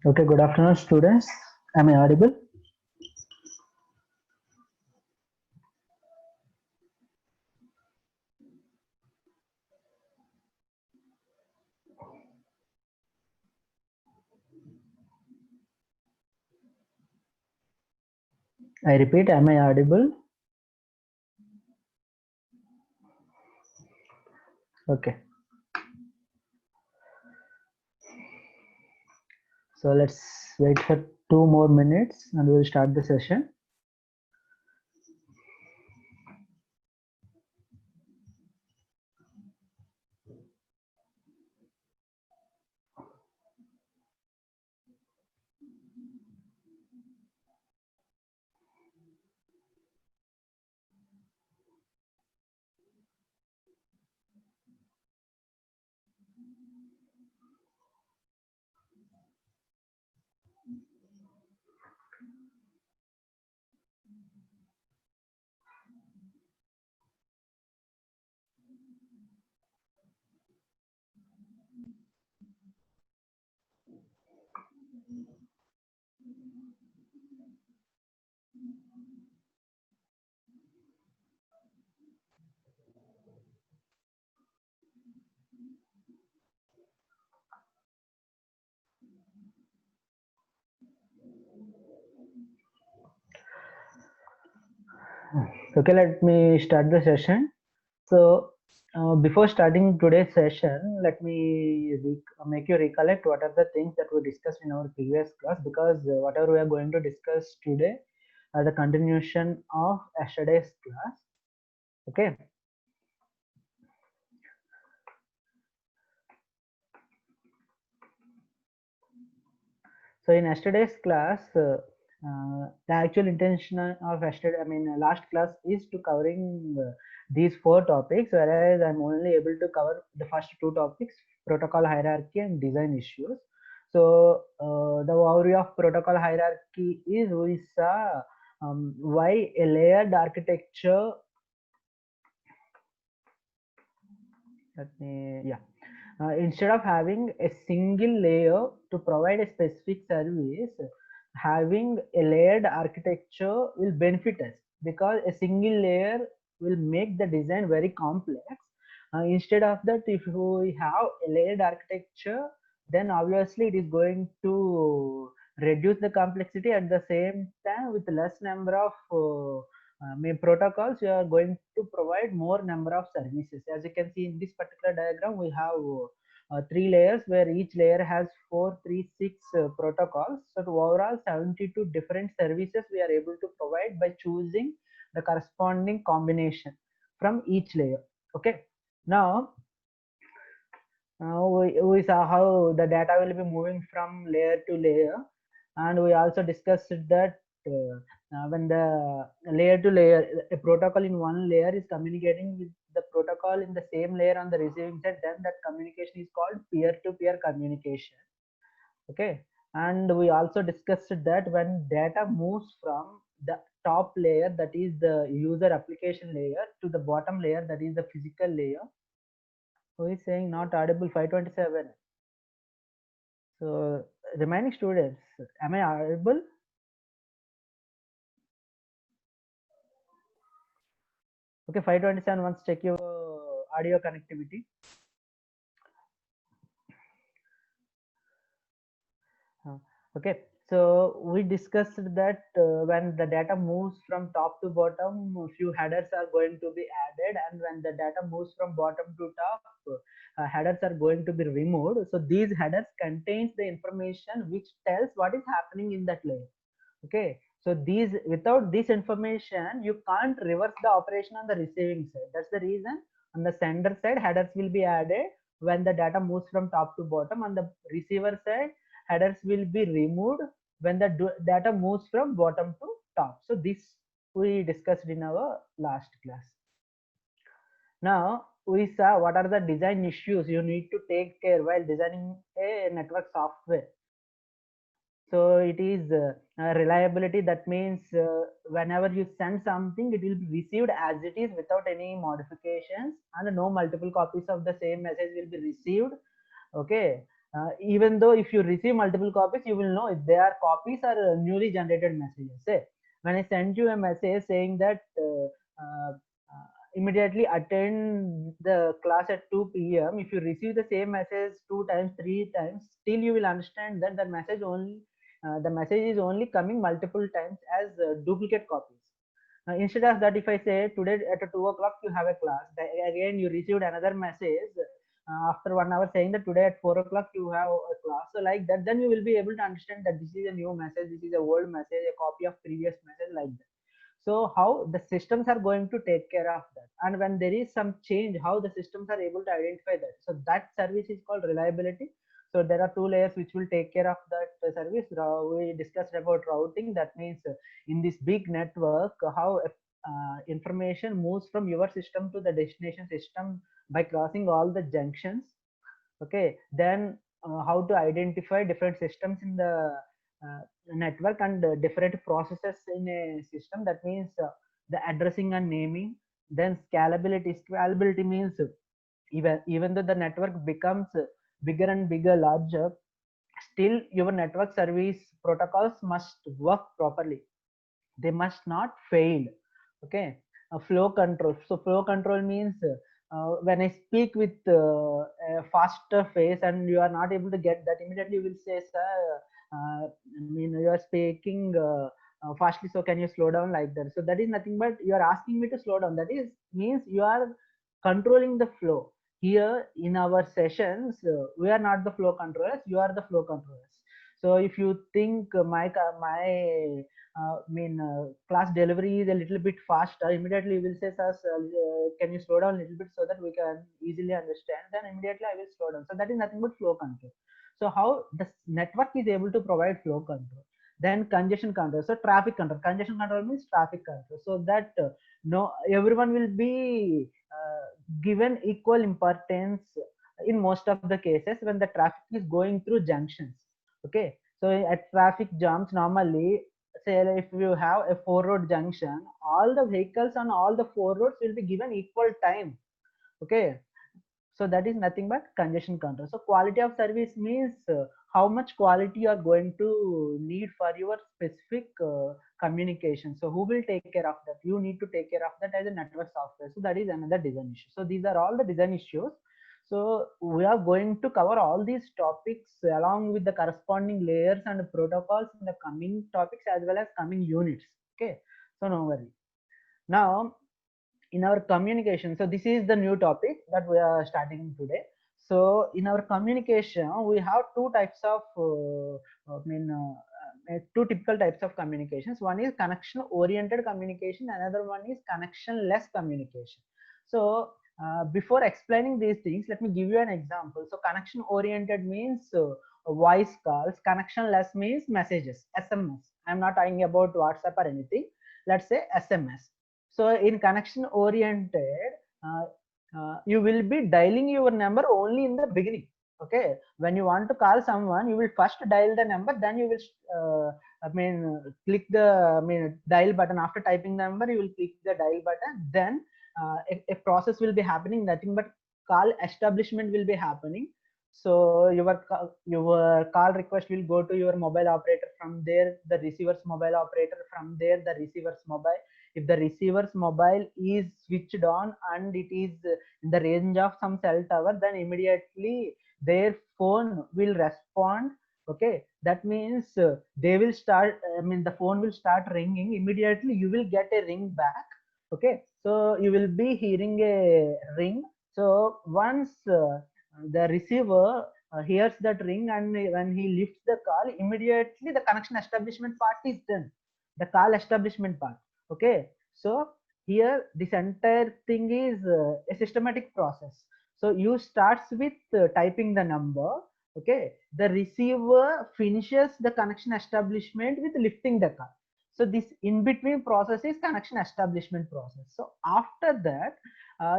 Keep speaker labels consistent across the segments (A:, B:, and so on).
A: Okay, good afternoon, students. Am I audible? I repeat, am I audible? Okay, so let's wait for 2 more minutes and we'll start the session. Okay, let me start the session. So, before starting today's session, let me make you recollect what are the things that we discussed in our previous class because whatever we are going to discuss today are the continuation of yesterday's class. Okay, so in yesterday's class, the actual intention of yesterday, last class is to covering these 4 topics, whereas I'm only able to cover the first 2 topics, protocol hierarchy and design issues. So the overview of protocol hierarchy is we saw why a layered architecture. Instead of having a single layer to provide a specific service, having a layered architecture will benefit us because a single layer will make the design very complex. Instead of that, if we have a layered architecture, then obviously it is going to reduce the complexity at the same time with less number of protocols. You are going to provide more number of services. As you can see in this particular diagram, we have 3 layers where each layer has 436 protocols. So to overall 72 different services we are able to provide by choosing the corresponding combination from each layer. Okay, now we saw how the data will be moving from layer to layer, and we also discussed that when the layer to layer, a protocol in one layer is communicating with the protocol in the same layer on the receiving side, then that communication is called peer-to-peer communication. Okay, and we also discussed that when data moves from the top layer, that is the user application layer, to the bottom layer, that is the physical layer. Who is saying not audible? 527. So remaining students, am I audible? Okay, 527, once check your audio connectivity. Uh, okay, so we discussed that when the data moves from top to bottom, a few headers are going to be added, and when the data moves from bottom to top, headers are going to be removed. So these headers contains the information which tells what is happening in that layer. Okay, so these, without this information you can't reverse the operation on the receiving side. That's the reason on the sender side headers will be added when the data moves from top to bottom. On the receiver side, headers will be removed when the data moves from bottom to top. So this we discussed in our last class. Now we saw what are the design issues you need to take care while designing a network software. So it is reliability. That means whenever you send something, it will be received as it is without any modifications, and no multiple copies of the same message will be received. Okay, Even though if you receive multiple copies, you will know if they are copies or newly generated messages. Say, when I send you a message saying that immediately attend the class at 2 p.m., if you receive the same message 2 times, 3 times, still you will understand that the message is only coming multiple times as duplicate copies. Instead of that, if I say today at 2 o'clock you have a class, again you received another message after 1 hour saying that today at 4 o'clock you have a class. So like that, then you will be able to understand that this is a new message, this is a old message, a copy of previous message, like that. So how the systems are going to take care of that, and when there is some change, how the systems are able to identify that. So that service is called reliability. So there are two layers which will take care of that service. We discussed about routing. That means in this big network, how information moves from your system to the destination system by crossing all the junctions. Okay, then how to identify different systems in the uh, network, and different processes in a system. That means the addressing and naming. Then scalability means even though the network becomes bigger and bigger, larger, still your network service protocols must work properly, they must not fail. Okay. Flow control. So flow control means when I speak with a faster phase and you are not able to get that, immediately you will say, sir, I mean, you are speaking fastly, so can you slow down, like that. So that is nothing but you are asking me to slow down. That is means you are controlling the flow. Here in our sessions, we are not the flow controllers, you are the flow controllers. So if you think my class delivery is a little bit faster, immediately you will say, sir, can you slow down a little bit so that we can easily understand, then immediately I will slow down. So that is nothing but flow control. So how the network is able to provide flow control. Then congestion control. So traffic control. Congestion control means traffic control, so that no everyone will be given equal importance in most of the cases when the traffic is going through junctions. Okay. So at traffic jams, normally, say if you have a four road junction, all the vehicles on all the four roads will be given equal time. Okay. So that is nothing but congestion control. So quality of service means how much quality you are going to need for your specific communication. So who will take care of that? You need to take care of that as a network software. So that is another design issue. So these are all the design issues. So we are going to cover all these topics along with the corresponding layers and protocols in the coming topics as well as coming units. Okay. So no worry. Now in our communication, so this is the new topic that we are starting today. So in our communication we have two types of two typical types of communications. One is connection oriented communication, another one is connection less communication. So before explaining these things, let me give you an example. So connection oriented means voice calls, connection less means messages, SMS. I'm not talking about WhatsApp or anything, let's say SMS. So in connection oriented, you will be dialing your number only in the beginning. Okay. When you want to call someone, you will first dial the number, then you will click the dial button. After typing the number, you will click the dial button. Then a process will be happening. Nothing but call establishment will be happening. So your call request will go to your mobile operator. From there, the receiver's mobile operator. From there, the receiver's mobile. If the receiver's mobile is switched on and it is in the range of some cell tower, then immediately their phone will respond. Okay. That means they will start, the phone will start ringing. Immediately you will get a ring back. Okay. So you will be hearing a ring. So once the receiver hears that ring, and when he lifts the call, immediately the connection establishment part is done. The call establishment part. Okay. So here this entire thing is a systematic process. So you starts with typing the number. Okay. The receiver finishes the connection establishment with lifting the call. So this in between process is connection establishment process. So after that,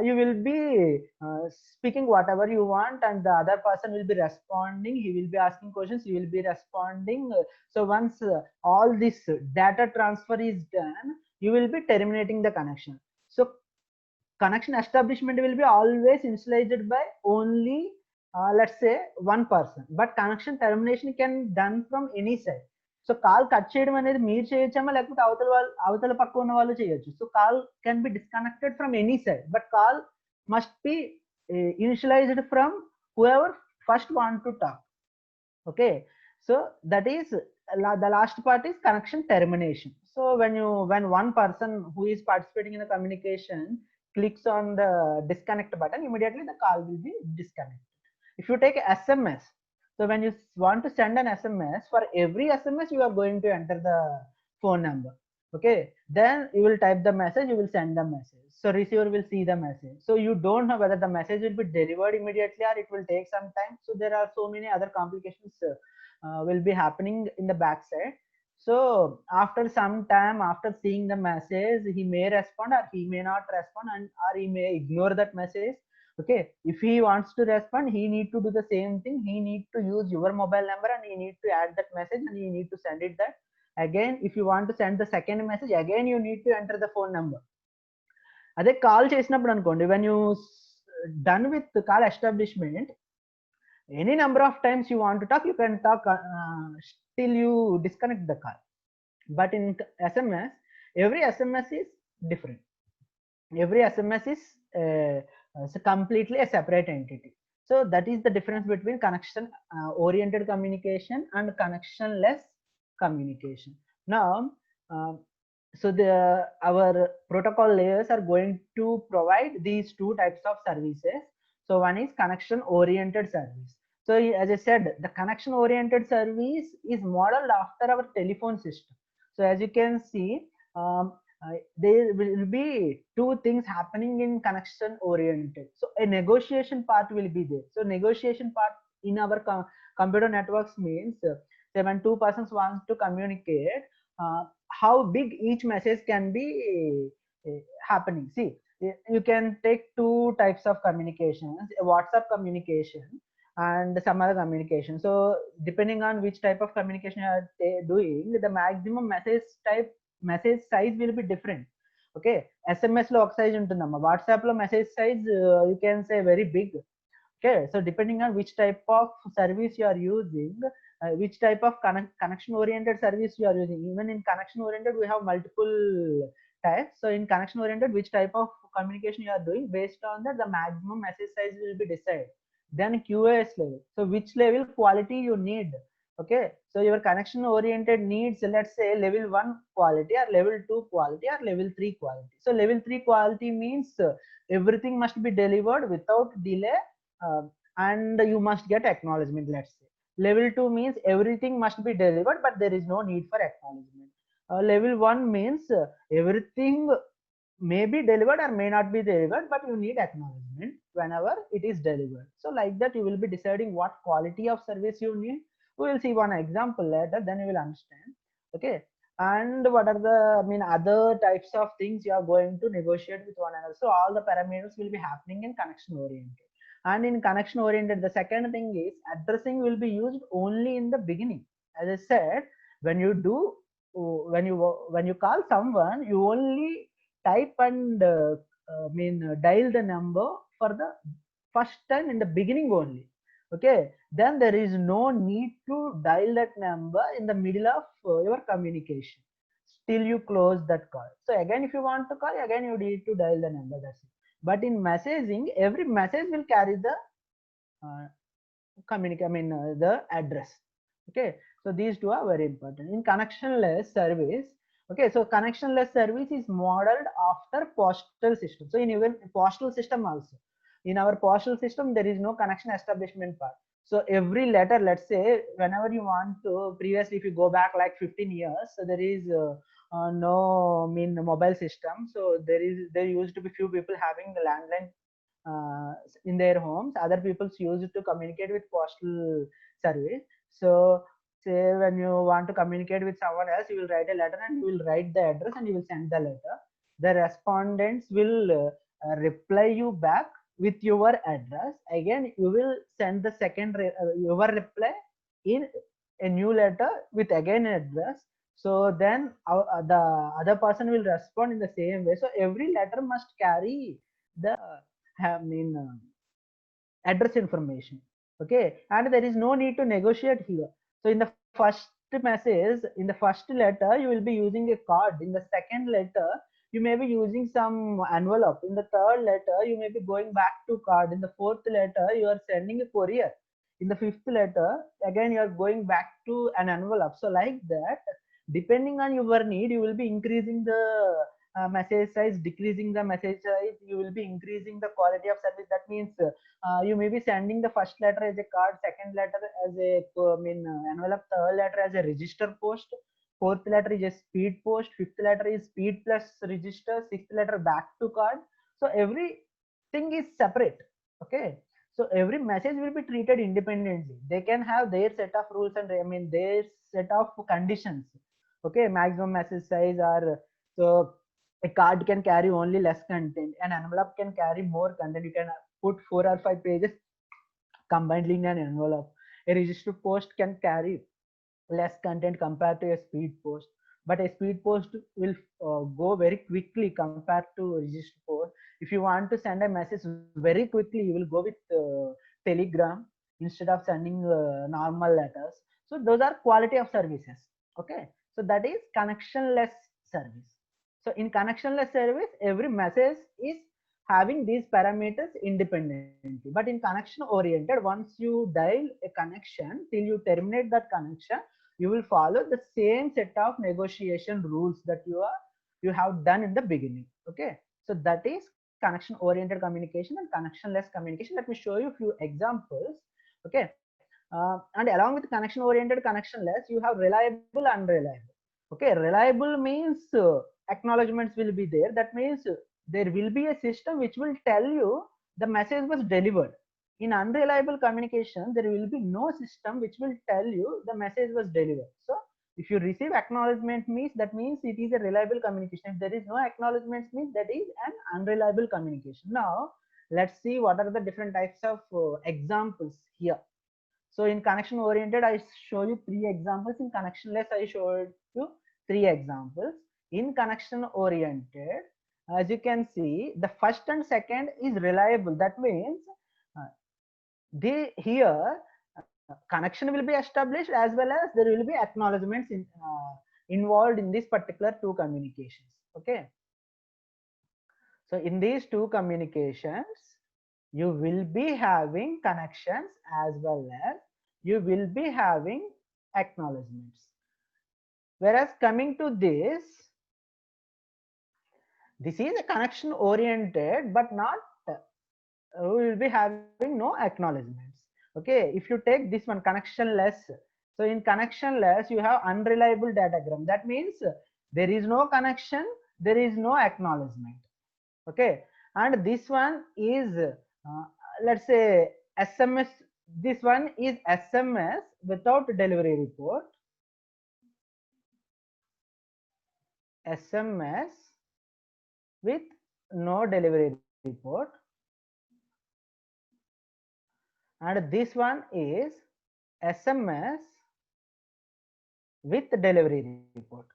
A: you will be speaking whatever you want, and the other person will be responding. He will be asking questions, you will be responding. So once all this data transfer is done, you will be terminating the connection. So connection establishment will be always initialized by only let's say one person, but connection termination can done from any side. So call cut చేయడం అనేది మీరు చేయొచ్చమ్మా, లేకపోతే అవతల పక్క ఉన్న వాళ్ళు చేయొచ్చు. So call can be disconnected from any side, but call must be initialized from whoever first want to talk. Okay, so that is the last part is connection termination. So when one person who is participating in the communication clicks on the disconnect button, immediately the call will be disconnected. If you take SMS, so when you want to send an SMS, for every SMS you are going to enter the phone number. Okay, then you will type the message, you will send the message, so receiver will see the message. So you don't know whether the message will be delivered immediately or it will take some time. So there are so many other complications will be happening in the backside. So after some time, after seeing the message, he may respond or he may not respond, and or he may ignore that message. Okay, if he wants to respond, he need to do the same thing. He need to use your mobile number and he need to add that message and he need to send it that. Again, if you want to send the second message, again you need to enter the phone number. అదే call చేసినప్పుడు అనుకోండి, when you done with the call establishment, any number of times you want to talk, you can talk till you disconnect the call. But in SMS, every SMS is different. Every SMS is completely a separate entity. So that is the difference between connection oriented communication and connectionless communication. Now so our protocol layers are going to provide these two types of services. So one is connection oriented service. So as I said, the connection oriented service is modeled after our telephone system. So as you can see, there will be two things happening in connection oriented. So a negotiation part will be there. So negotiation part in our computer networks means when two persons want to communicate, how big each message can be happening. See, you can take two types of communications, a WhatsApp communication and some other communication. So depending on which type of communication you are doing, the maximum message size will be different. Okay, SMS lo ఒక size ఉంటుందమ్మా, WhatsApp lo message size you can say very big. Okay, so depending on which type of service you are using, which type of connection oriented service you are using. Even in connection oriented we have multiple types. So in connection oriented, which type of communication you are doing, based on that the maximum message size will be decided. Then QoS level, so which level quality you need. Okay, so your connection oriented needs, let's say level 1 quality or level 2 quality or level 3 quality. So level 3 quality means everything must be delivered without delay, and you must get acknowledgement, let's say. Level 2 means everything must be delivered but there is no need for acknowledgement. Level 1 means everything may be delivered or may not be delivered, but you need acknowledgement whenever it is delivered. So like that you will be deciding what quality of service you need. We will see one example later, then you will understand. Okay, and what are the other types of things you are going to negotiate with one another. So all the parameters will be happening in connection oriented. And in connection oriented, the second thing is addressing will be used only in the beginning. As I said, when you do when you call someone, you only type and dial the number for the first time in the beginning only. Okay, then there is no need to dial that number in the middle of your communication till you close that call. So again, if you want to call again, you need to dial the number, that's it. But in messaging, every message will carry the the address. Okay, so these two are very important in connectionless service. Okay, so connectionless service is modeled after postal system. So in even postal system also, in our postal system there is no connection establishment part. So every letter, let's say whenever you want to, previously if you go back like 15 years, so there is no mobile system. So there used to be few people having the landline in their homes. Other people used to communicate with postal service. So say when you want to communicate with someone else, you will write a letter and you will write the address and you will send the letter. The respondents will reply you back with your address. Again, you will send the second your reply in a new letter with again an address. So then the other person will respond in the same way. So every letter must carry the address information. Okay, and there is no need to negotiate here. So in the first message, in the first letter, you will be using a card. In the second letter, you may be using some envelope. In the third letter, you may be going back to card. In the fourth letter, you are sending a courier. In the fifth letter, again you are going back to an envelope. So like that, depending on your need, you will be increasing the message size, decreasing the message size. You will be increasing the quality of service. That means you may be sending the first letter as a card, second letter as a envelope, third letter as a register post, fourth letter is a speed post, fifth letter is speed plus register, sixth letter back to card. So everything is separate. Okay, so every message will be treated independently. They can have their set of rules and their set of conditions. Okay, maximum message size, or so a card can carry only less content, an envelope can carry more content. You can put 4 or 5 pages combined in an envelope. A register post can carry less content compared to a speed post, but a speed post will go very quickly compared to register post. If you want to send a message very quickly, you will go with telegram instead of sending normal letters. So those are quality of services. Okay, so that is connectionless service. So in connectionless service, every message is having these parameters independently. But in connection oriented, once you dial a connection till you terminate that connection, you will follow the same set of negotiation rules that you have done in the beginning. Okay, so that is connection oriented communication and connectionless communication. Let me show you a few examples. Okay, and along with connection oriented, connectionless, you have reliable, unreliable. Okay, reliable means acknowledgements will be there. That means there will be a system which will tell you the message was delivered. In unreliable communication, there will be no system which will tell you the message was delivered. So if you receive acknowledgement means, that means it is a reliable communication. If there is no acknowledgement means, that is an unreliable communication. Now let's see what are the different types of examples here. So in connection oriented, I show you 3 examples. In connectionless, I showed you 3 examples. In connection oriented, as you can see, the first and second is reliable. That means uh, they here connection will be established, as well as there will be acknowledgements involved in this particular 2 communications. Okay, so in these 2 communications, you will be having connections as well as you will be having acknowledgements. Whereas coming to this is a connection oriented, but not we will be having no acknowledgements. Okay, if you take this one, connectionless. So in connectionless, you have unreliable datagram. That means there is no connection, there is no acknowledgement. Okay, and this one is let's say SMS. This one is SMS without delivery report, SMS with no delivery report, and this one is SMS with delivery report.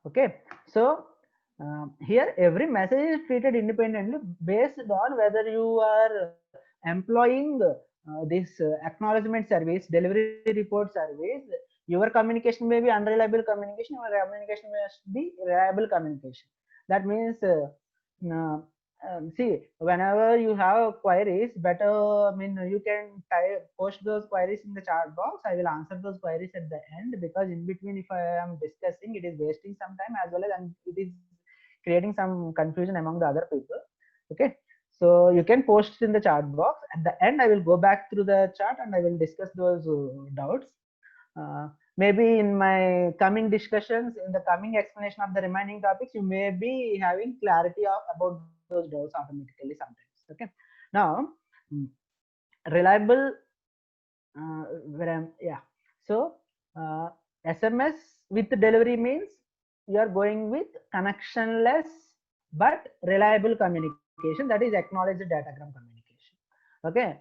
A: Okay, so here every message is treated independently based on whether you are employing this acknowledgement service, delivery report service. Your communication may be unreliable communication, your communication must be reliable communication. That means uh, see, whenever you have queries, better, you can post those queries in the chat box. I will answer those queries at the end, because in between, if I am discussing, it is wasting some time, as well as it is creating some confusion among the other people. Okay, so you can post in the chat box. At the end, I will go back through the chat and I will discuss those doubts. Maybe in my coming discussions, in the coming explanation of the remaining topics, you may be having clarity about those doubts automatically sometimes. Okay, now reliable, yeah. So SMS with delivery means you are going with connectionless but reliable communication, that is acknowledged datagram communication. Okay,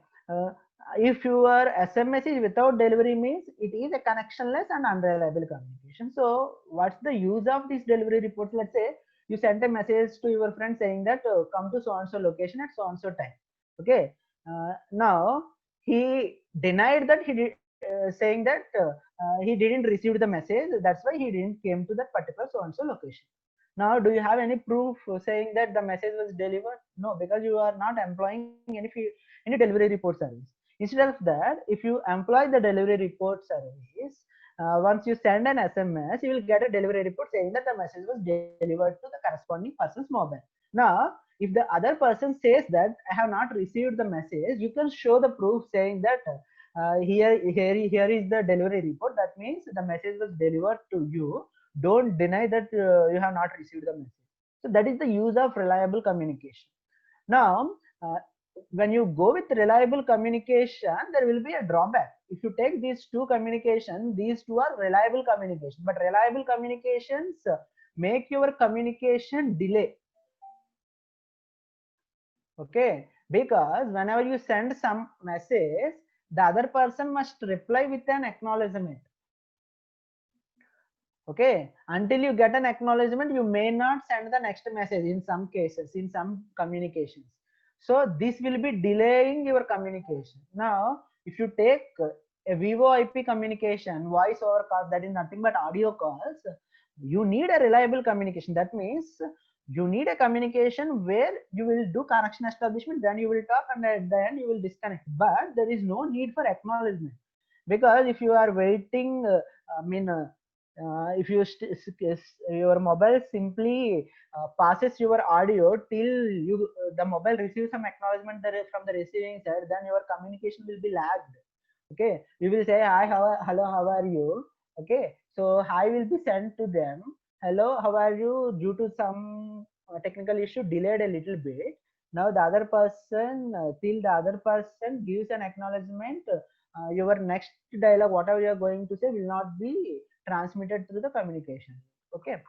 A: if your SMS is without delivery means it is a connectionless and unreliable communication. So what's the use of these delivery reports? Let's say you sent a message to your friend saying that come to so and so location at so and so time. Okay, Now he denied that he did, saying that he didn't receive the message. That's why he didn't came to that particular so and so location. Now, do you have any proof saying that the message was delivered? No, because you are not employing any delivery report service. Instead of that, if you employ the delivery report service, once you send an SMS, you will get a delivery report saying that the message was delivered to the corresponding person's mobile. Now, if the other person says that I have not received the message, you can show the proof saying that here is the delivery report. That means the message was delivered to you. Don't deny that you have not received the message. So that is the use of reliable communication. Now, when you go with reliable communication, there will be a drawback. If you take these two communication, these two are reliable communication, but reliable communications make your communication delay. Okay, because whenever you send some message, the other person must reply with an acknowledgement. Okay, until you get an acknowledgement, you may not send the next message in some cases, in some communications. So this will be delaying your communication. Now, if you take a VoIP communication, voice over call, that is nothing but audio calls, you need a reliable communication. That means you need a communication where you will do connection establishment, then you will talk, and at the end you will disconnect. But there is no need for acknowledgement, because if you are waiting, if your mobile simply passes your audio till you the mobile receives some acknowledgement from the receiving side, then your communication will be lagged. Okay, you will say hi, hello, how are you? Okay, so hi will be sent to them. Hello, how are you? Due to some technical issue, delayed a little bit. Now the other person, till the other person gives an acknowledgement, your next dialogue, whatever you are going to say, will not be transmitted through the communication. Okay,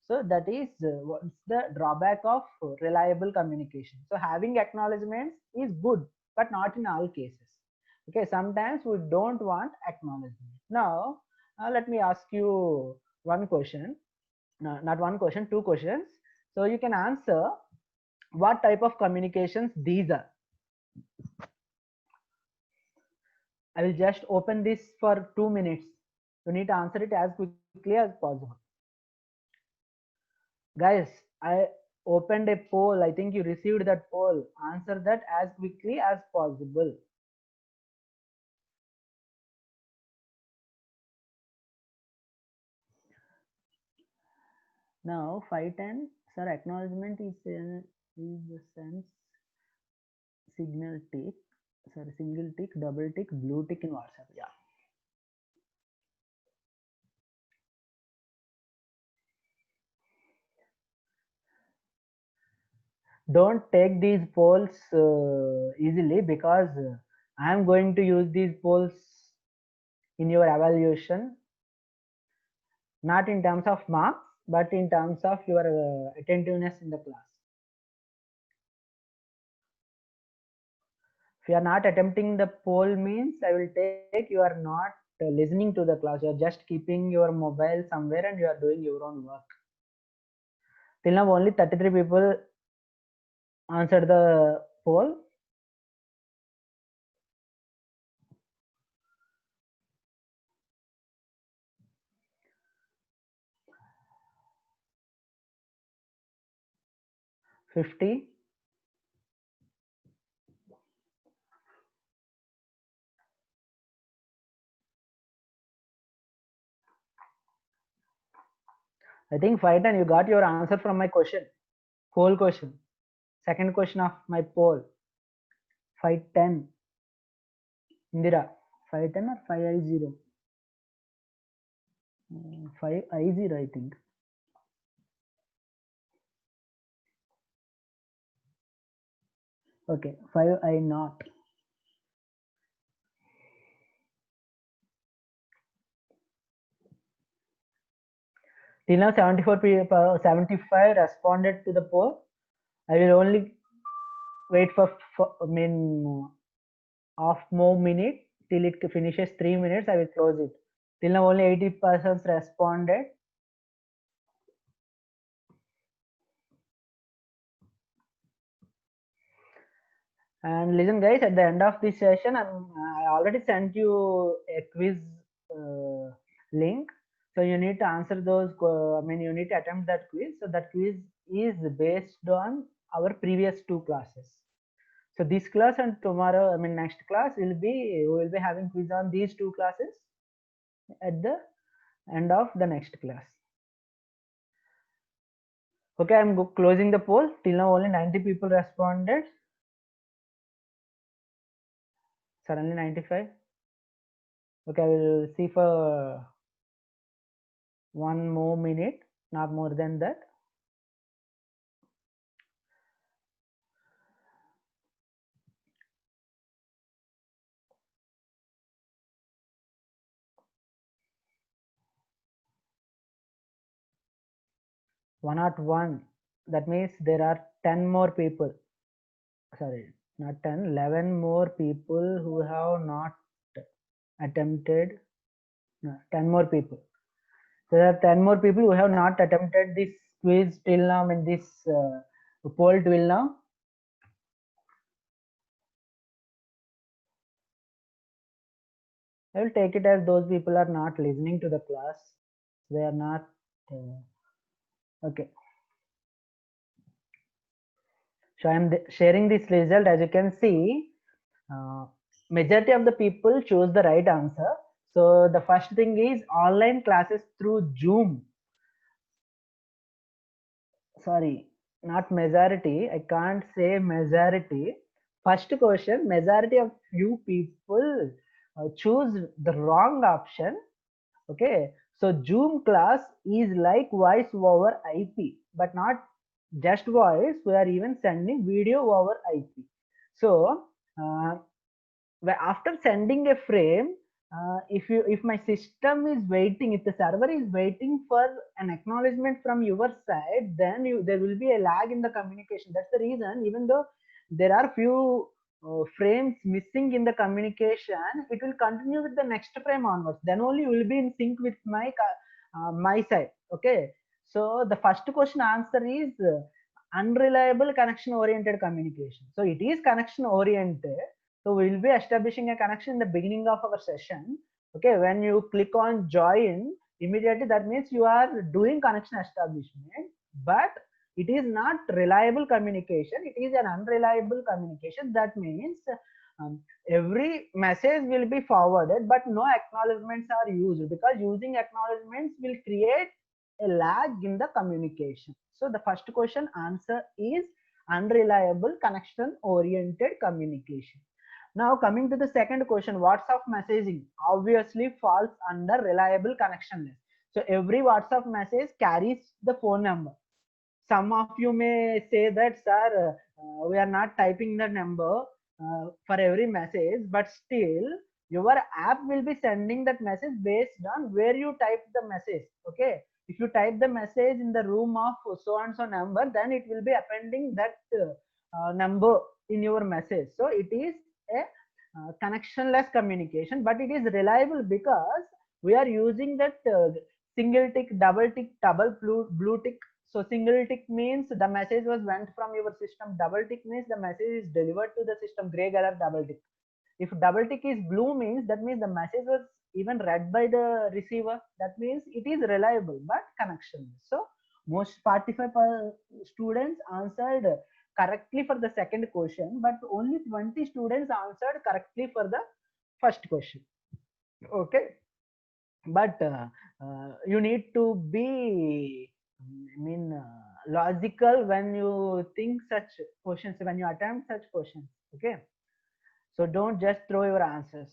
A: so that is what's the drawback of reliable communication. So having acknowledgements is good, but not in all cases. Okay, sometimes we don't want acknowledgement. Now let me ask you one question. No, not one question, two questions, so you can answer what type of communications these are. I will just open this for 2 minutes. You need to answer it as quickly as possible. Guys, I opened a poll. I think you received that poll. Answer that as quickly as possible. Now 510, sir, acknowledgement is the sense signal tick, sorry, single tick, double tick, blue tick in WhatsApp. Yeah. Don't take these polls easily, because I am going to use these polls in your evaluation, not in terms of marks, but in terms of your attentiveness in the class. If you are not attempting the poll, means I will take you are not listening to the class. You are just keeping your mobile somewhere and you are doing your own work. Till now only 33 people answered the poll. $50. I think 510 you got your answer from my question. Poll question. Second question of my poll. 510. Indira. 510 or 5I0? 5I0, I think. Okay, 5I0. Till now 75 responded to the poll. I will only wait for half more minute till it finishes 3 minutes. I will close it. Till now only 80 persons responded. And listen, guys, at the end of this session, I already sent you a quiz link. So you need to answer those. I mean, you need to attempt that quiz. So that quiz is based on our previous two classes. So this class and tomorrow, I mean, next class we will be having quiz on these two classes at the end of the next class. Okay, I'm closing the poll. Till now, only 90 people responded. Suddenly 95. Okay, I will see for 1 more minute, not more than that. One at one. That means there are 10 more people. Sorry, not 10, 11 more people who have not attempted. No, 10 more people. So there are 10 more people who have not attempted this quiz till now, I mean this poll till now. I will take it as those people are not listening to the class. They are not. Okay. So I am sharing this result. As you can see, majority of the people chose the right answer. So the first thing is online classes through Zoom. Sorry, not majority. I can't say majority. First question, majority of few people choose the wrong option. Okay, so Zoom class is like voice over IP, but not just voice. We are even sending video over IP. So uh, after sending a frame, if my system is waiting, if the server is waiting for an acknowledgement from your side, then there will be a lag in the communication. That's the reason, even though there are few frames missing in the communication, it will continue with the next frame onwards. Then only you will be in sync with my side. Okay, so the first question answer is unreliable connection oriented communication. So it is connection oriented. So we will be establishing a connection in the beginning of our session. Okay, when you click on join, immediately that means you are doing connection establishment, but it is not reliable communication. It is an unreliable communication. That means every message will be forwarded, but no acknowledgements are used, because using acknowledgements will create a lag in the communication. So the first question answer is unreliable connection oriented communication. Now coming to the second question, WhatsApp messaging obviously falls under reliable connectionless. So every WhatsApp message carries the phone number. Some of you may say that, sir, we are not typing the number for every message, but still your app will be sending that message based on where you type the message. Okay, if you type the message in the room of so and so number, then it will be appending that number in your message. So it is a connectionless communication, but it is reliable because we are using that single tick, double tick, double blue tick. So single tick means the message was went from your system. Double tick means the message is delivered to the system. Gray color double tick. If double tick is blue means that means the message was even read by the receiver. That means it is reliable but connection. So most 45 students answered correctly for the second question, but only 20 students answered correctly for the first question. Okay, but you need to be, I mean, logical when you think such questions, when you attempt such questions. Okay, so don't just throw your answers.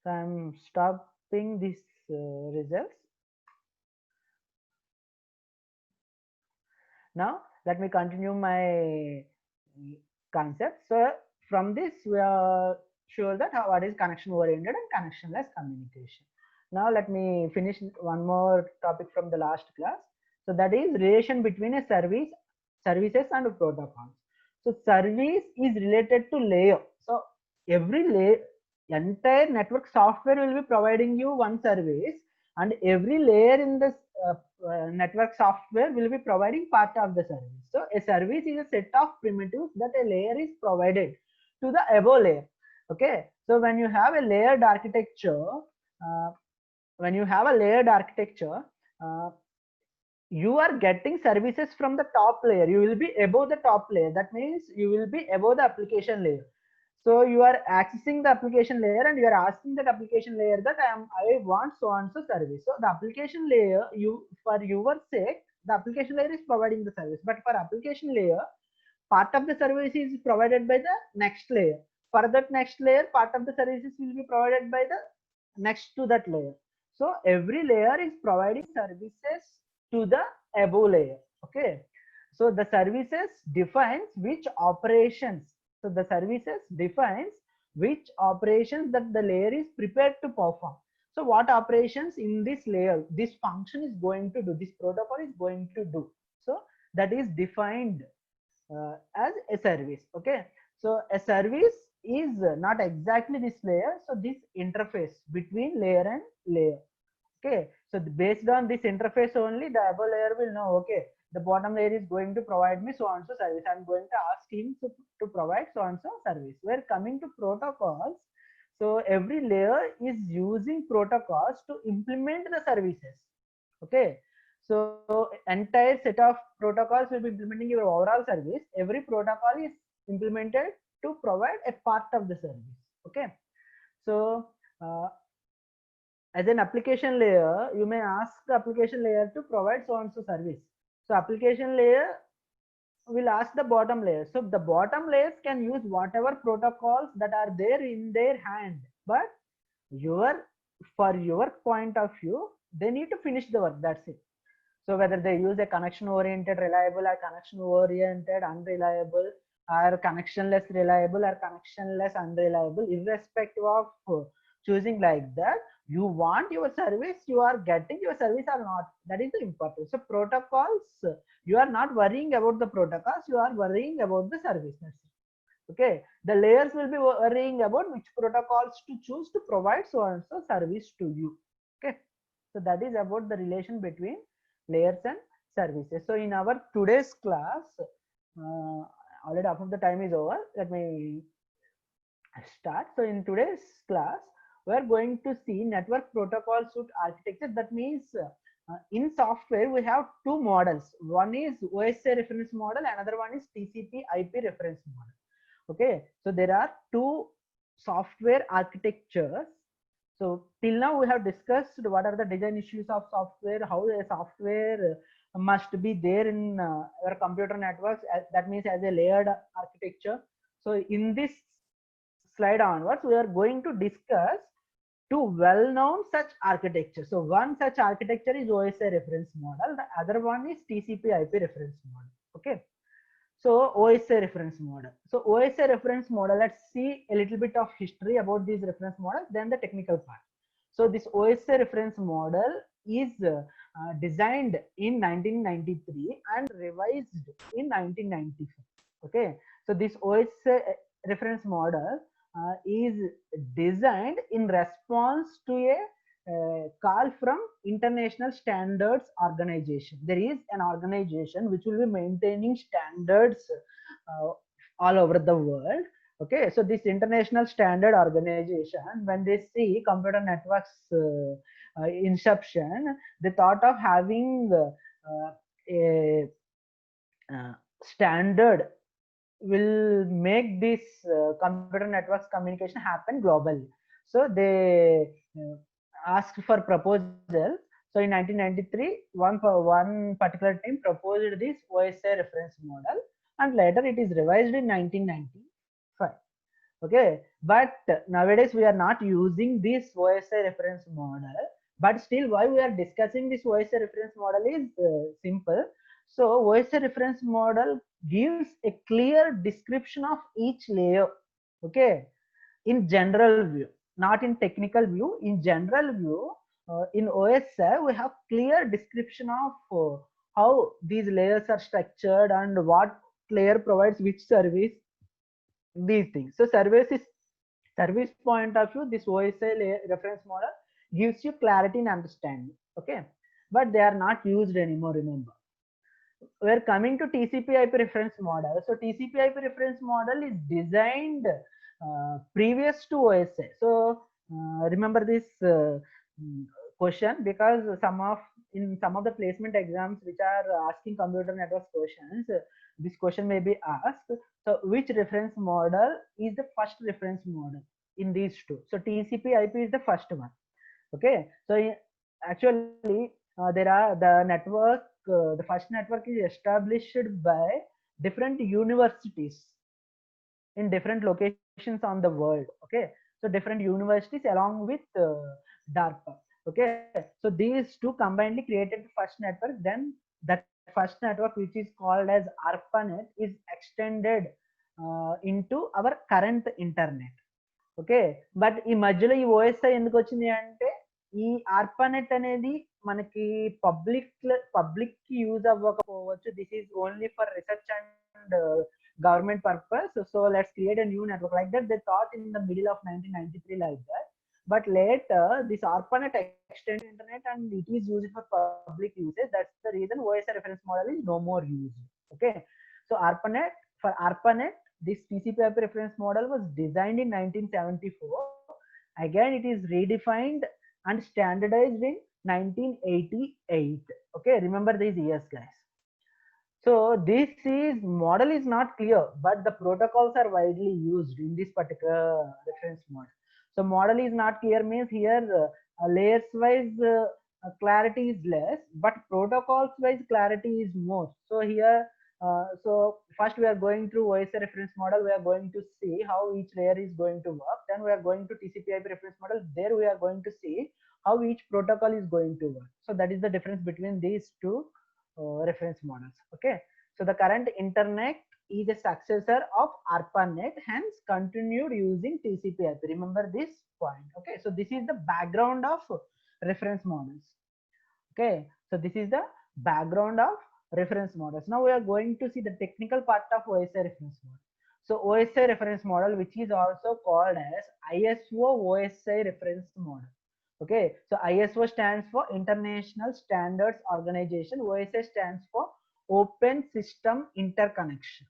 A: So I'm stopping these results. Now let me continue my concept. So from this we are sure that what is connection oriented and connectionless communication. Now let me finish one more topic from the last class. So that is relation between a services and protocols. So service is related to layer. So every layer, entire network software will be providing you one service, and every layer in this network software will be providing part of the service. So a service is a set of primitives that a layer is provided to the above layer. Okay, so when you have a layered architecture, uh, when you have a layered architecture, uh, you are getting services from the top layer. You will be above the top layer. That means you will be above the application layer. So you are accessing the application layer and you are asking that application layer that I want so and so service. So the application layer, you for your sake, the application layer is providing the service. But for application layer, part of the service is provided by the next layer. For that next layer, part of the services will be provided by the next to that layer. So every layer is providing services to the above layer. Okay. So the services defines which operations. So the services defines which operations that the layer is prepared to perform. So what operations in this layer, this function is going to do, this protocol is going to do. So that is defined as a service. Okay, so a service is not exactly this layer, so this interface between layer and layer. Okay, so based on this interface only, the above layer will know, okay, the bottom layer is going to provide me so and so service. I'm going to ask him to provide so and so service. We're coming to protocols. So every layer is using protocols to implement the services. Okay, so entire set of protocols will be implementing your overall service. Every protocol is implemented to provide a part of the service. Okay, so as an application layer, you may ask the application layer to provide so and so service. So application layer will ask the bottom layer. So the bottom layers can use whatever protocols that are there in their hand, but your for your point of view, they need to finish the work. That's it. So whether they use a connection oriented reliable or connection oriented unreliable or connectionless reliable or connectionless unreliable, irrespective of choosing like that, you want your service, you are getting your service or not. That is the important. So protocols, you are not worrying about the protocols, you are worrying about the service. Okay, the layers will be worrying about which protocols to choose to provide so and so service to you. Okay, so that is about the relation between layers and services. So in our today's class, already half of the time is over, let me start. So in today's class, we are going to see network protocol suite architecture. That means in software we have two models. One is OSI reference model, another one is TCP IP reference model. Okay, so there are two software architectures. So till now we have discussed what are the design issues of software, how a software must be there in our computer networks, that means as a layered architecture. So in this slide onwards, we are going to discuss two well-known such architectures. So one such architecture is OSI reference model, the other one is TCP IP reference model. Okay, so OSI reference model. So OSI reference model, let's see a little bit of history about these reference models, then the technical part. So this OSI reference model is designed in 1993 and revised in 1995. Okay, so this OSI reference model is designed in response to a call from International Standards Organization. There is an organization which will be maintaining standards all over the world. Okay, so this International Standard Organization, when they see computer networks inception, they thought of having a standard will make this computer networks communication happen globally. So they asked for proposals. So in 1993, one particular team proposed this OSI reference model, and later it is revised in 1995. Okay, but nowadays we are not using this OSI reference model. But still, why we are discussing this OSI reference model is simple. So OSI reference model gives a clear description of each layer. Okay, in general view, not in technical view. In general view, in OSI we have clear description of how these layers are structured and what layer provides which service, these things. So service point of view, this OSI reference model gives you clarity and understanding. Okay, but they are not used anymore. Remember, we're coming to TCP/IP reference model. So TCP/IP reference model is designed previous to OSI. So remember this question, because in some of the placement exams which are asking computer networks questions, this question may be asked. So which reference model is the first reference model in these two? So TCP/IP is the first one. Okay, so actually there are the first network is established by different universities in different locations on the world. Okay, so different universities along with DARPA. Okay, so these two combinedly created the first network. Then that first network, which is called as ARPANET, is extended into our current internet. Okay, but ఈ మధ్యలో ఈ OSI ఎందుకు వచ్చింది అంటే, ఈ ARPANET అనేది మనకి public కి యూజ్ అవ్వకపోవచ్చు. This is only for research and government purpose. So let's create a new network like that. They thought in the middle of 1993 like that. But later, this ARPANET extended internet and it is used for public usage. That's the reason OSI reference model is no more used. Okay, so for ARPANET, this TCP/IP reference model was designed in 1974. Again, it is redefined and standardized in 1988. Okay, remember these years, guys. So this model is not clear, but the protocols are widely used in this particular reference model. So model is not clear means here layers wise clarity is less, but protocols wise clarity is more. So here so first we are going through OSI reference model. We are going to see how each layer is going to work. Then we are going to TCP/IP reference model. There we are going to see how each protocol is going to work. So that is the difference between these two reference models. Okay, so the current internet is a successor of ARPANET, hence continued using TCP/IP. Remember this point. Okay, so this is the background of reference models. Okay, so this is the background of reference models. Now we are going to see the technical part of OSI reference model. So OSI reference model, which is also called as ISO OSI reference model. Okay, so ISO stands for International Standards Organization. OSI stands for Open System Interconnection.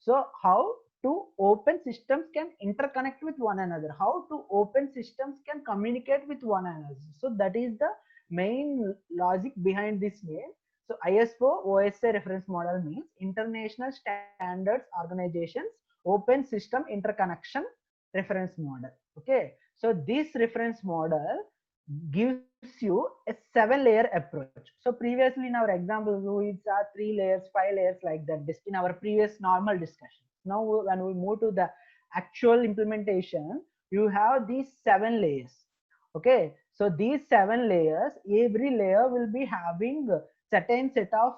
A: So how to open systems can interconnect with one another, how to open systems can communicate with one another. So that is the main logic behind this name. So ISO OSI reference model means International Standards Organizations Open System Interconnection reference model. Okay, so this reference model gives you a 7-layer approach. So previously in our example, we saw 3 layers, 5 layers like that in our previous normal discussion. Now when we move to the actual implementation, you have these 7 layers. Okay, so these 7 layers, every layer will be having certain set of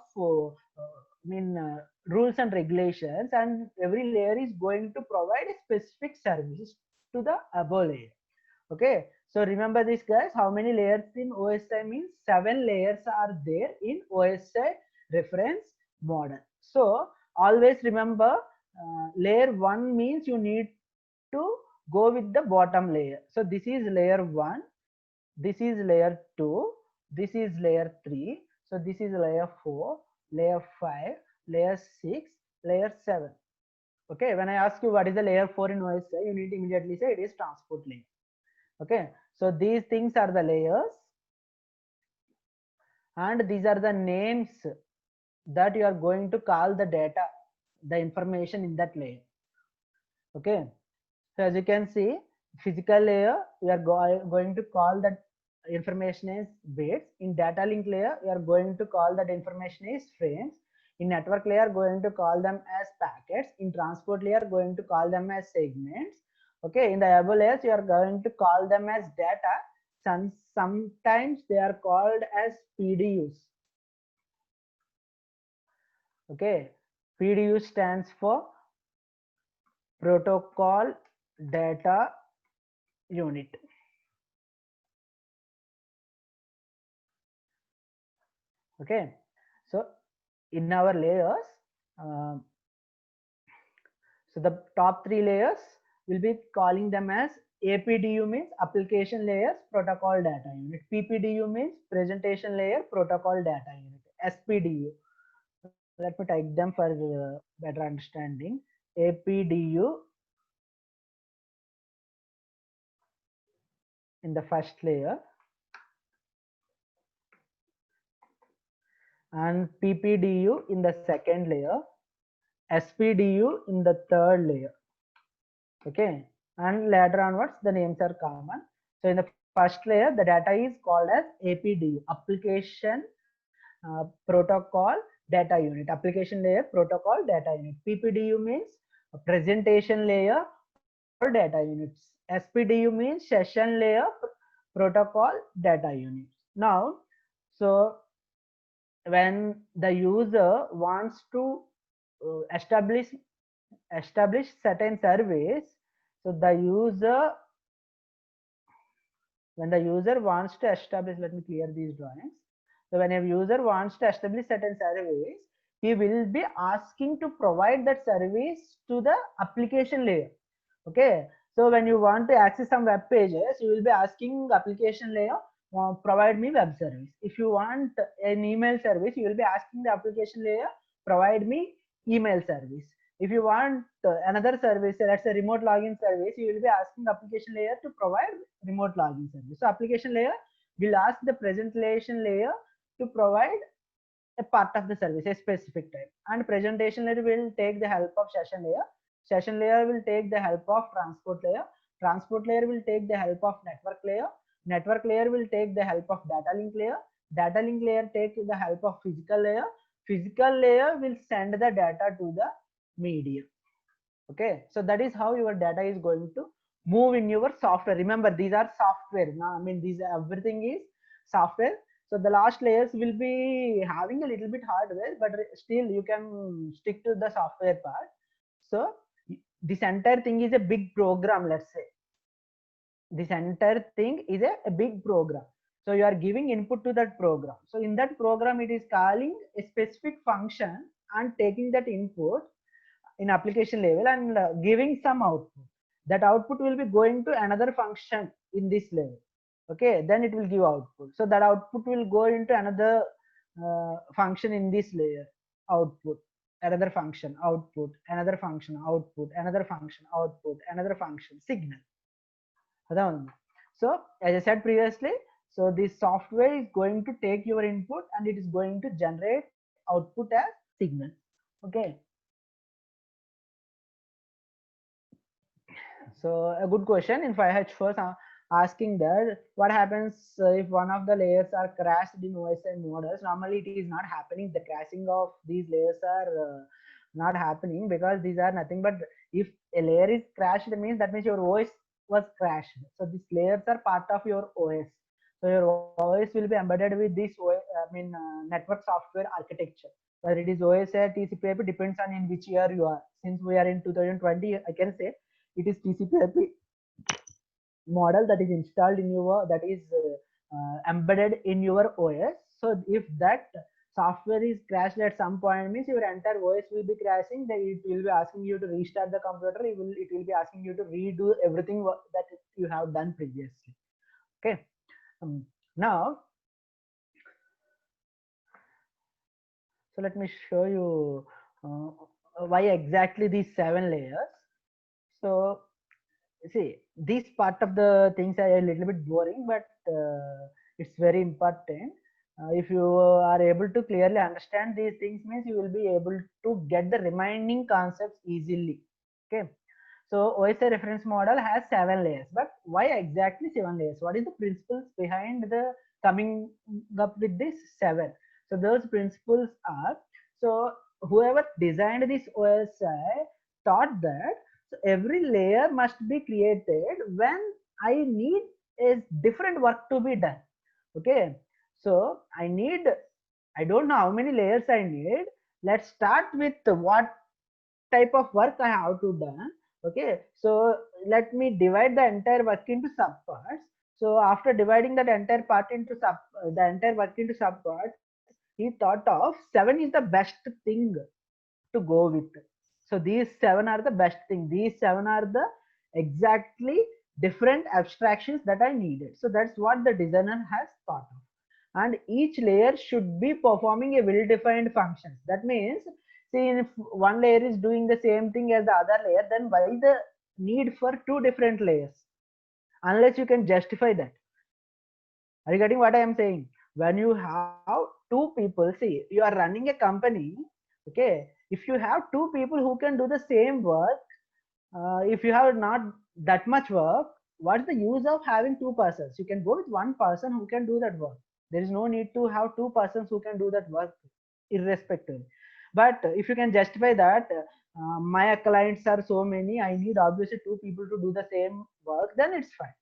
A: rules and regulations, and every layer is going to provide a specific service to the above layer. Okay, so remember this, guys. How many layers in OSI means 7 layers are there in OSI reference model. So always remember layer 1 means you need to go with the bottom layer. So this is layer 1, this is layer 2, this is layer 3, so this is layer 4, layer 5, layer 6, layer 7. Okay, when I ask you what is the layer 4 in OSI, you need to immediately say it is transport layer. Okay, so these things are the layers, and these are the names that you are going to call the data, the information in that layer. Okay, so as you can see, physical layer, we are going to call that information as bits. In data link layer, we are going to call that information as frames. In network layer, going to call them as packets. In transport layer, going to call them as segments. Okay, in the above layers, you are going to call them as data. Sometimes they are called as PDUs. Okay, PDU stands for Protocol Data Unit. Okay, so in our layers, so the top 3 layers will be calling them as APDU means application layers protocol data unit. PPDU means presentation layer protocol data unit. SPDU, let me type them for better understanding. APDU in the first layer and PPDU in the second layer, SPDU in the third layer. Okay, and later onwards the names are common. So in the first layer the data is called as APDU, application protocol data unit, application layer protocol data unit. PPDU means a presentation layer or data units. SPDU means session layer protocol data units. Now, so when the user wants to establish certain service, so the user, when the user wants to establish, let me clear these drawings. So when a user wants to establish certain service, he will be asking to provide that service to the application layer. Okay, so when you want to access some web pages, you will be asking application layer, provide me web service. If you want an email service, you will be asking the application layer, provide me email service. If you want another service, let's say remote login service, you will be asking application layer to provide remote login service. So application layer will ask the presentation layer to provide a part of the service, a specific type, and presentation layer will take the help of session layer. Session layer will take the help of transport layer. Transport layer will take the help of network layer. Network layer will take the help of data link layer. Data link layer take the help of physical layer. Physical layer will send the data to the medium. Okay, so that is how your data is going to move in your software. Remember, these are software. Now, I mean, these everything is software. So the last layers will be having a little bit hardware, but still you can stick to the software part. So this entire thing is a big program. Let's say this entire thing is a big program. So you are giving input to that program. So in that program, it is calling a specific function and taking that input in application level and giving some output. That output will be going to another function in this level. Okay, then it will give output. So that output will go into another function in this layer. Output, another function, output, another function, output, another function, output, another function, signal. So as I said previously, so this software is going to take your input and it is going to generate output as signal. Okay. So a good question in 5H first asking that what happens if one of the layers are crashed in OSI models. Normally it is not happening. The crashing of these layers are not happening because these are nothing but if a layer is crashed, it means that means your OS was crashed. So these layers are part of your OS. So your OS will be embedded with this OS, network software architecture. Whether it is OSI, TCP/IP depends on in which year you are. Since we are in 2020, I can say it is TCP/IP model that is installed in your that is embedded in your OS. So if that software is crashed at some point, means your entire OS will be crashing. Then it will be asking you to restart the computer. It will be asking you to redo everything that you have done previously. Okay. Now, so let me show you why exactly these 7 layers. So see, this part of the things are a little bit boring, but it's very important. If you are able to clearly understand these things, means you will be able to get the remaining concepts easily. Okay. So OSI reference model has 7 layers, but why exactly 7 layers? What is the principles behind the coming up with this 7? So those principles are, so whoever designed this OSI thought that so every layer must be created when I need a different work to be done. Okay, so I don't know how many layers I need. Let's start with what type of work I have to done. Okay, so let me divide the entire work into subparts. So after dividing that entire part into the entire work into subparts, he thought of 7 is the best thing to go with. So these 7 are the best thing. These 7 are the exactly different abstractions that are needed. So that's what the designer has thought of. And each layer should be performing a well-defined function. That means, see, if one layer is doing the same thing as the other layer, then why the need for two different layers? Unless you can justify that. Are you getting what I am saying? When you have two people, see, you are running a company, okay? If you have two people who can do the same work, if you have not that much work, what's the use of having two persons? You can go with one person who can do that work. There is no need to have two persons who can do that work irrespective. But if you can justify that, my clients are so many, I need obviously two people to do the same work, then it's fine.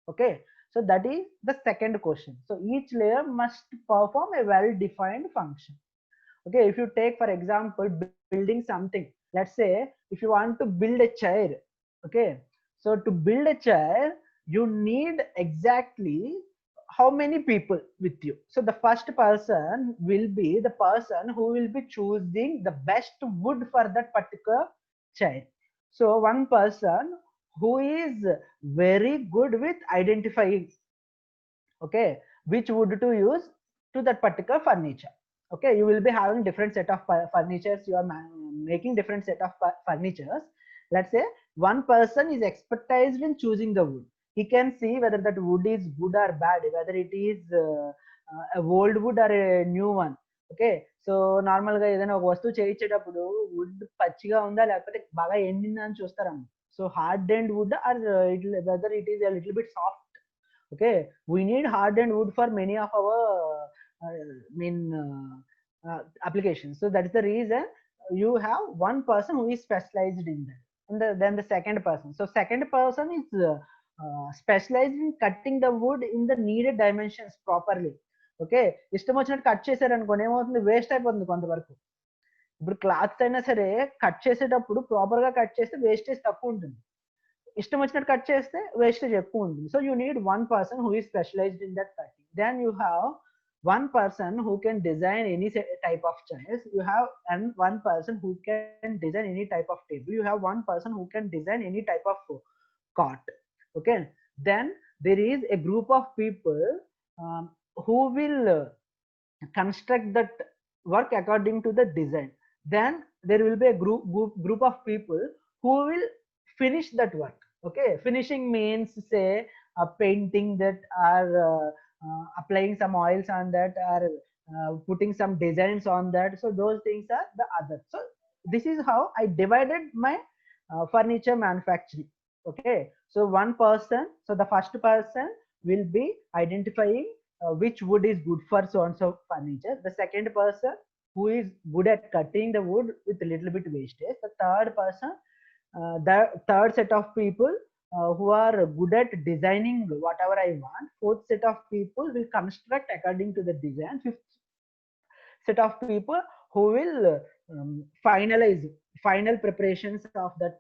A: Okay, so that is the second question. So each layer must perform a well defined function. Okay, if you take for example building something, let's say if you want to build a chair, okay, so to build a chair you need exactly how many people with you. So the first person will be the person who will be choosing the best wood for that particular chair. So one person who is very good with identifying, okay, which wood to use to that particular furniture. Okay, you will be having different set of furnitures, you are making different set of furnitures. Let's say one person is expertized in choosing the wood. He can see whether that wood is good or bad, whether it is a old wood or a new one. Okay, so normal గా ఏదైనా ఒక వస్తువు చేయించేటప్పుడు would పచ్చిగా ఉందా లేకపోతే బాగా ఎండిందా అని చూస్తారమ్మ. So hard and wood or whether it is little bit soft. Okay, we need hardened wood for many of our applications. So that is the reason you have one person who is specialized in that, and then the second person. So second person is specialized in cutting the wood in the needed dimensions properly. Okay, ఇష్టం వచ్చినట్టు cut చేశారు అనుకోండి ఏమవుతుంది, waste అయిపోతుంది కొంతవరకు. ఇప్పుడు clothes అయినా సరే కట్ చేసేటప్పుడు ప్రాపర్ గా కట్ చేస్తే వేస్టేజ్ తక్కువ ఉంటుంది, ఇష్టం వచ్చినట్టు కట్ చేస్తే వేస్టేజ్ ఎక్కువ ఉంటుంది. So you need one person who is specialised in that cutting. Then you have one person who can design any type of chairs, you have and one person who can design any type of table, you have one person who can design any type of cot. Okay, then there is a group of people um, who will construct that work according to the design. Then there will be a group of people who will finish that work. Okay, finishing means say painting that, or applying some oils on that, or putting some designs on that. So those things are the other. So this is how I divided my furniture manufacturing. Okay, so one person, so the first person will be identifying which wood is good for so and so furniture. The second person who is good at cutting the wood with a little bit wastage. The third person, the third set of people who are good at designing whatever I want. Fourth set of people will construct according to the design. Fifth set of people who will finalize final preparations of that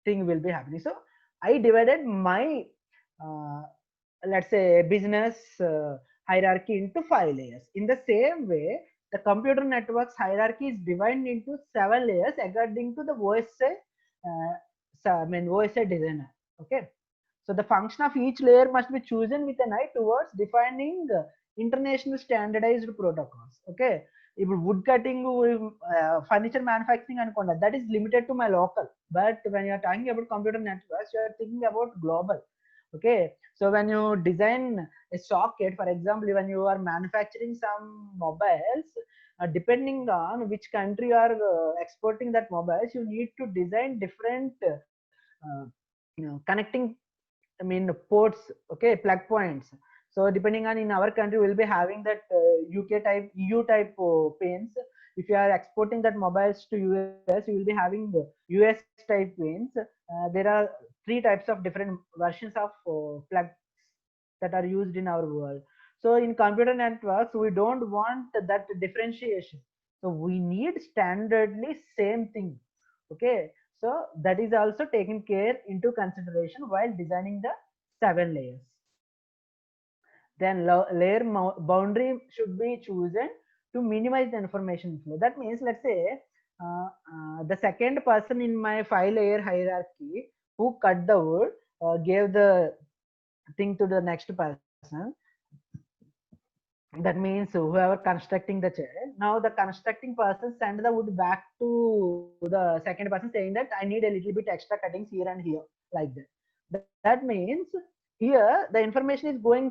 A: thing will be happening. So I divided my uh, let's say business hierarchy into 5 layers. In the same way, the computer networks hierarchy is divided into 7 layers according to the OSI OSI designer. Okay, so the function of each layer must be chosen with an eye towards defining international standardized protocols. Okay, ఇప్పుడు wood cutting furniture manufacturing అనుకోండి, that is limited to my local. But when you're talking about computer networks you're thinking about global. Okay, so when you design a socket, for example, when you are manufacturing some mobiles, depending on which country you are exporting that mobiles, you need to design different connecting, I mean ports, okay, plug points. So depending on, in our country we'll be having that UK type, EU type pins. If you are exporting that mobiles to US, you will be having the US type pins. There are 3 types of different versions of plugs that are used in our world. So in computer networks we don't want that differentiation, so we need standardly same thing. Okay, so that is also taken care into consideration while designing the 7 layers. Then layer boundary should be chosen to minimize the information flow. That means, let's say the second person in my 5 layer hierarchy who cut the wood, gave the thing to the next person. That means whoever constructing the chair, now the constructing person send the wood back to the second person saying that I need a little bit extra cuttings here and here, like that. That means here the information is going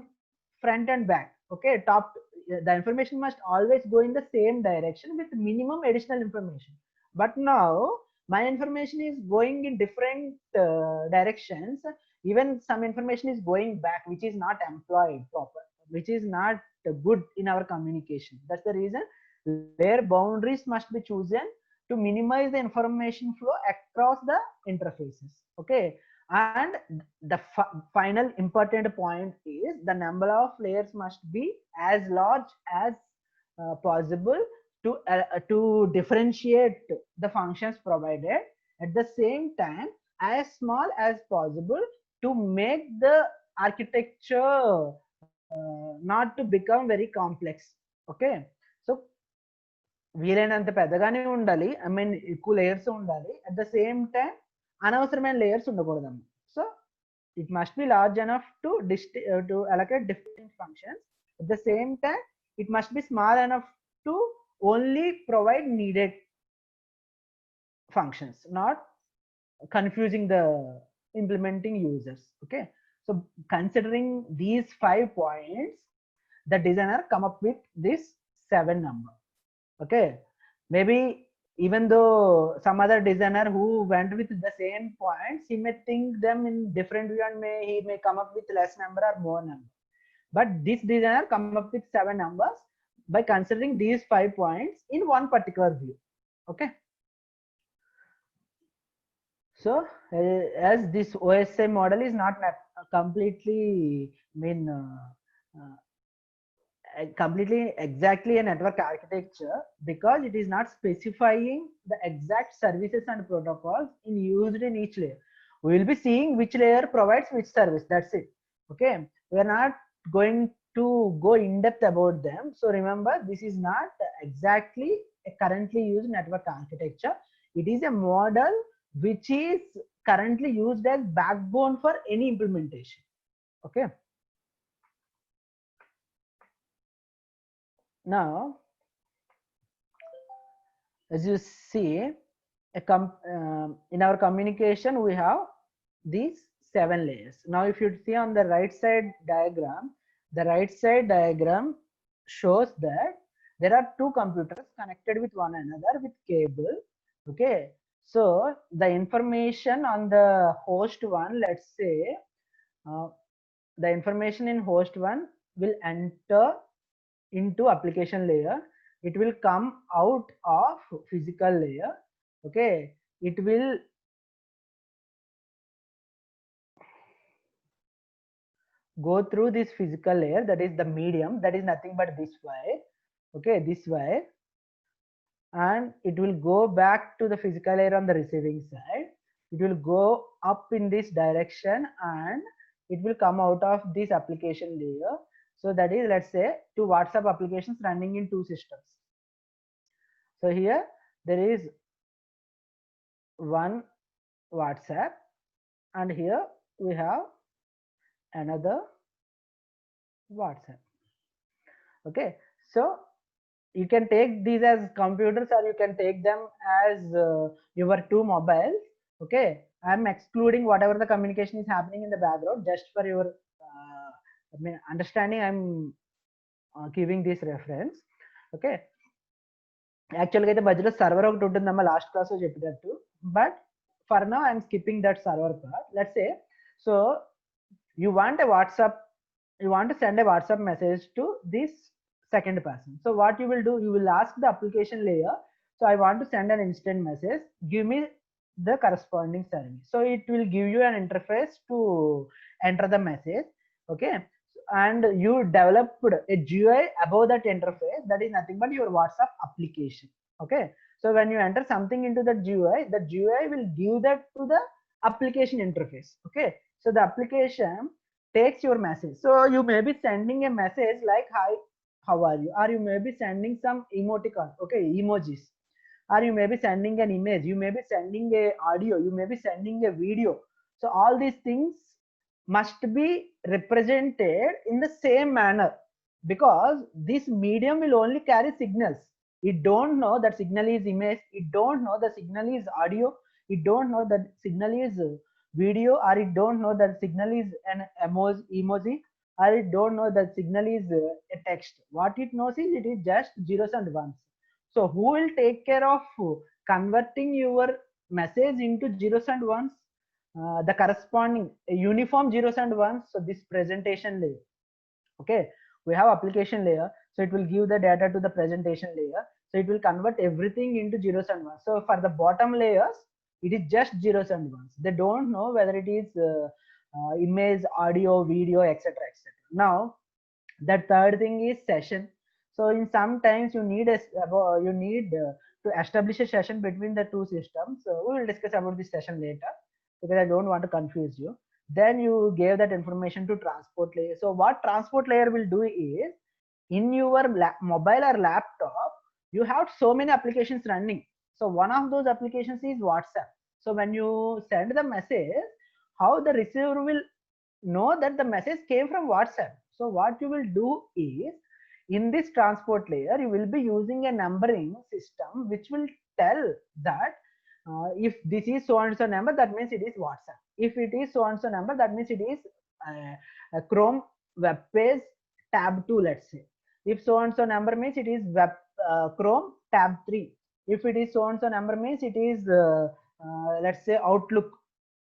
A: front and back. Okay, the information must always go in the same direction with minimum additional information. But now my information is going in different directions. Even some information is going back, which is not employed proper, which is not good in our communication. That's the reason layer boundaries must be chosen to minimize the information flow across the interfaces. Okay, and the final important point is the number of layers must be as large as possible to differentiate the functions provided, at the same time as small as possible to make the architecture not to become very complex. Okay, so వీలైనంత పెద్దగానే ఉండాలి, I mean ఎక్కువ layers ఉండాలి, at the same time అనవసరమైన layers ఉండకూడదమ్మా. So it must be large enough to allocate different functions. At the same time, it must be small enough to only provide needed functions, not confusing the implementing users. Okay, so considering these 5 points, the designer come up with this 7 number. Okay, maybe even though some other designer who went with the same points, he may think them in different way and he may come up with less number or more number. But this designer come up with 7 numbers by considering these 5 points in one particular view. Okay, so as this OSI model is not completely completely exactly a network architecture, because it is not specifying the exact services and protocols in used in each layer. We will be seeing which layer provides which service, that's it. Okay, we are not going to go in depth about them. So remember, this is not exactly a currently used network architecture. It is a model which is currently used as backbone for any implementation. Okay, now as you see, in our communication we have these 7 layers. Now if you see on the right side diagram, the right side diagram shows that there are 2 computers connected with one another with cable. Okay, so the information on the host 1, let's say the information in host 1 will enter into application layer. It will come out of physical layer. Okay, it will go through this physical layer, that is the medium, that is nothing but this wire. Okay, this wire, and it will go back to the physical layer on the receiving side. It will go up in this direction and it will come out of this application layer. So that is, let's say, 2 WhatsApp applications running in 2 systems. So here there is one WhatsApp and here we have another WhatsApp. Okay, so you can take these as computers or you can take them as your 2 mobiles. Okay, I'm excluding whatever the communication is happening in the background just for your understanding. I'm giving this reference. Okay, యాక్చువల్గా అయితే మధ్యలో server ఒకటి ఉంటుందమ్మా, last class లో చెప్పినట్టు, but for now I'm skipping that server part. Let's say, so you want a WhatsApp, you want to send a WhatsApp message to this second person. So what you will do, you will ask the application layer, so I want to send an instant message, give me the corresponding service. So it will give you an interface to enter the message. Okay, and you developed a GUI above that interface, that is nothing but your WhatsApp application. Okay, so when you enter something into the GUI, the GUI will give that to the application interface. Okay, so the application takes your message. So you may be sending a message like hi, how are you, or you may be sending some emoticon, okay, emojis, or you may be sending an image, you may be sending a audio, you may be sending a video. So all these things must be represented in the same manner, because this medium will only carry signals. It don't know that signal is image, it don't know the signal is audio, it don't know that signal is video, or it don't know that signal is an emoji, or it don't know that signal is a text. What it knows is it is just zeros and ones. So who will take care of converting your message into zeros and ones? The corresponding uniform zeros and ones. So this presentation layer. Okay, we have application layer, so it will give the data to the presentation layer, so it will convert everything into zeros and ones. So for the bottom layers, it is just zeros and ones. They don't know whether it is image, audio, video, etc, etc. Now the third thing is session. So in sometimes you need to establish a session between the two systems. So we will discuss about this session later, because I don't want to confuse you. Then you gave that information to transport layer. So what transport layer will do is, in your mobile or laptop, you have so many applications running. So one of those applications is WhatsApp. So when you send the message, how the receiver will know that the message came from WhatsApp? So what you will do is, in this transport layer, you will be using a numbering system which will tell that if this is so and so number, that means it is WhatsApp. If it is so and so number, that means it is a Chrome web page tab 2, let's say. If so and so number means it is web Chrome tab 3. If it is so and so number means it is let's say Outlook.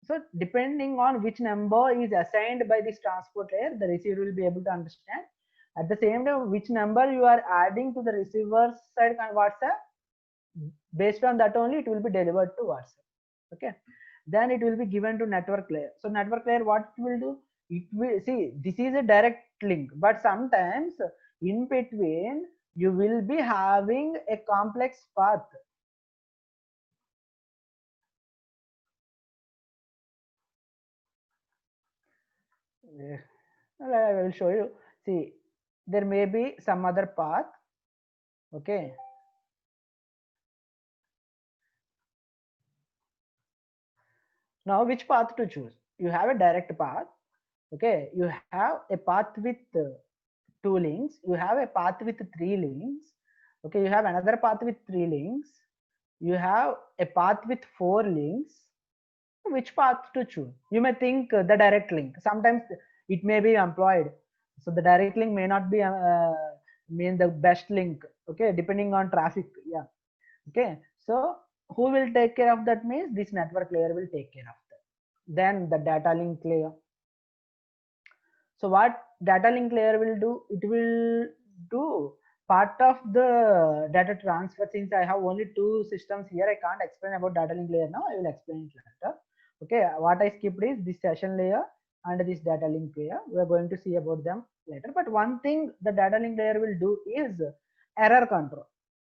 A: So depending on which number is assigned by this transport layer, the receiver will be able to understand. At the same time, which number you are adding to the receiver's side on WhatsApp, based on that only it will be delivered to WhatsApp. Okay. Then it will be given to network layer. So network layer, what it will do? It will see, this is a direct link, but sometimes in between you will be having a complex path. I will show you. See, there may be some other path. Okay. Now, which path to choose? You have a direct path. Okay. You have a path with two links. You have a path with three links. Okay. You have another path with three links. You have a path with four links. Which path to choose? You may think the direct link. Sometimes it may be employed. So the direct link may not be mean the best link. Okay. Depending on traffic. Yeah. Okay. So who will take care of that means this network layer will take care of that. Then the data link layer. So what data link layer will do? It will do part of the data transfer. Since I have only two systems here, I can't explain about data link layer now. I will explain it later. Okay, what I skipped is this session layer and this data link layer. We are going to see about them later. But one thing the data link layer will do is error control.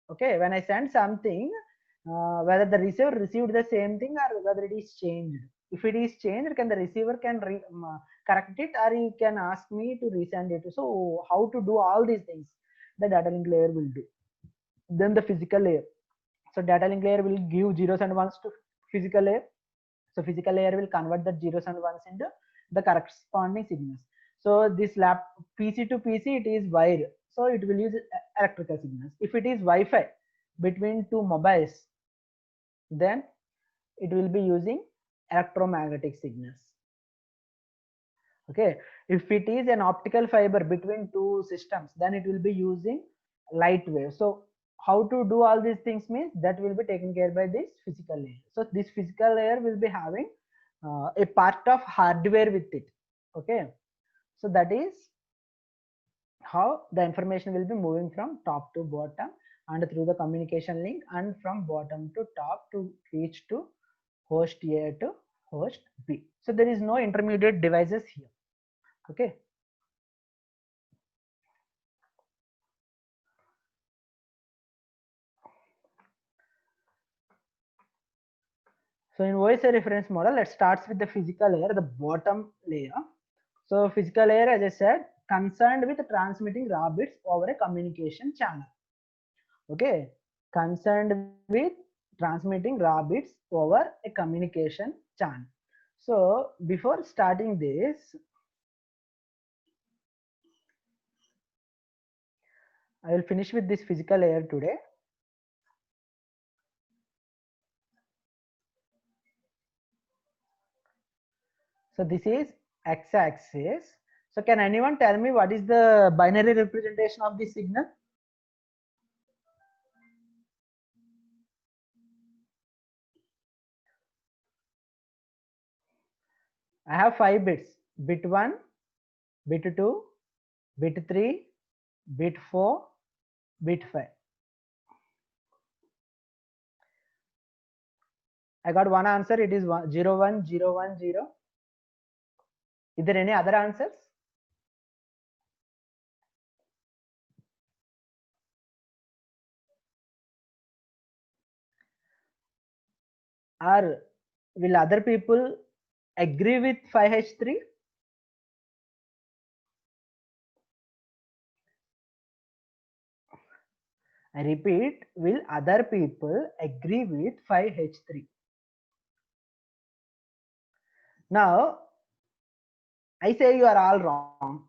A: Okay, when I send something, whether the receiver received the same thing or whether it is changed. If it is changed, can the receiver can correct it, or he can ask me to resend it. So how to do all these things, the data link layer will do. Then the physical layer. So data link layer will give zeros and ones to physical layer. So physical layer will convert the zeros and ones into the corresponding signals. So this PC to PC, it is wire. So it will use electrical signals. If it is Wi-Fi between two mobiles, then it will be using electromagnetic signals. Okay, if it is an optical fiber between two systems, then it will be using light wave. So how to do all these things means that will be taken care by this physical layer. So this physical layer will be having a part of hardware with it. Okay, so that is how the information will be moving from top to bottom and through the communication link, and from bottom to top to reach to host A to host B. So there is no intermediate devices here. Okay. So in OSI reference model, let's start with the physical layer, the bottom layer. So physical layer, as I said, concerned with transmitting raw bits over a communication channel. Okay, concerned with transmitting raw bits over a communication channel. So before starting this, I will finish with this physical layer today. So this is x-axis. So can anyone tell me what is the binary representation of this signal? I have 5 bits: bit 1, bit 2, bit 3, bit 4, bit 5. I got one answer. It is 0 1 0 1 0. Is there any other answers? Or will other people agree with 5H3? I repeat, will other people agree with 5H3? Now, I say you are all wrong.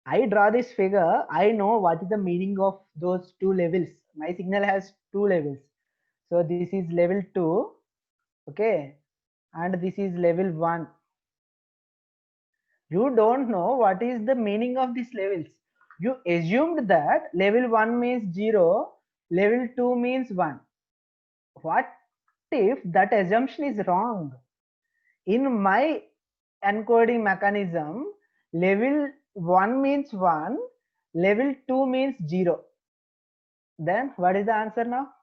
A: I draw this figure, I know what is the meaning of those two levels. My signal has two levels. So this is level 2, okay, and this is level 1. You don't know what is the meaning of these levels. You assumed that level 1 means 0, level 2 means 1. What if that assumption is wrong? In my encoding mechanism, level 1 means 1, level 2 means 0. Then what is the answer now?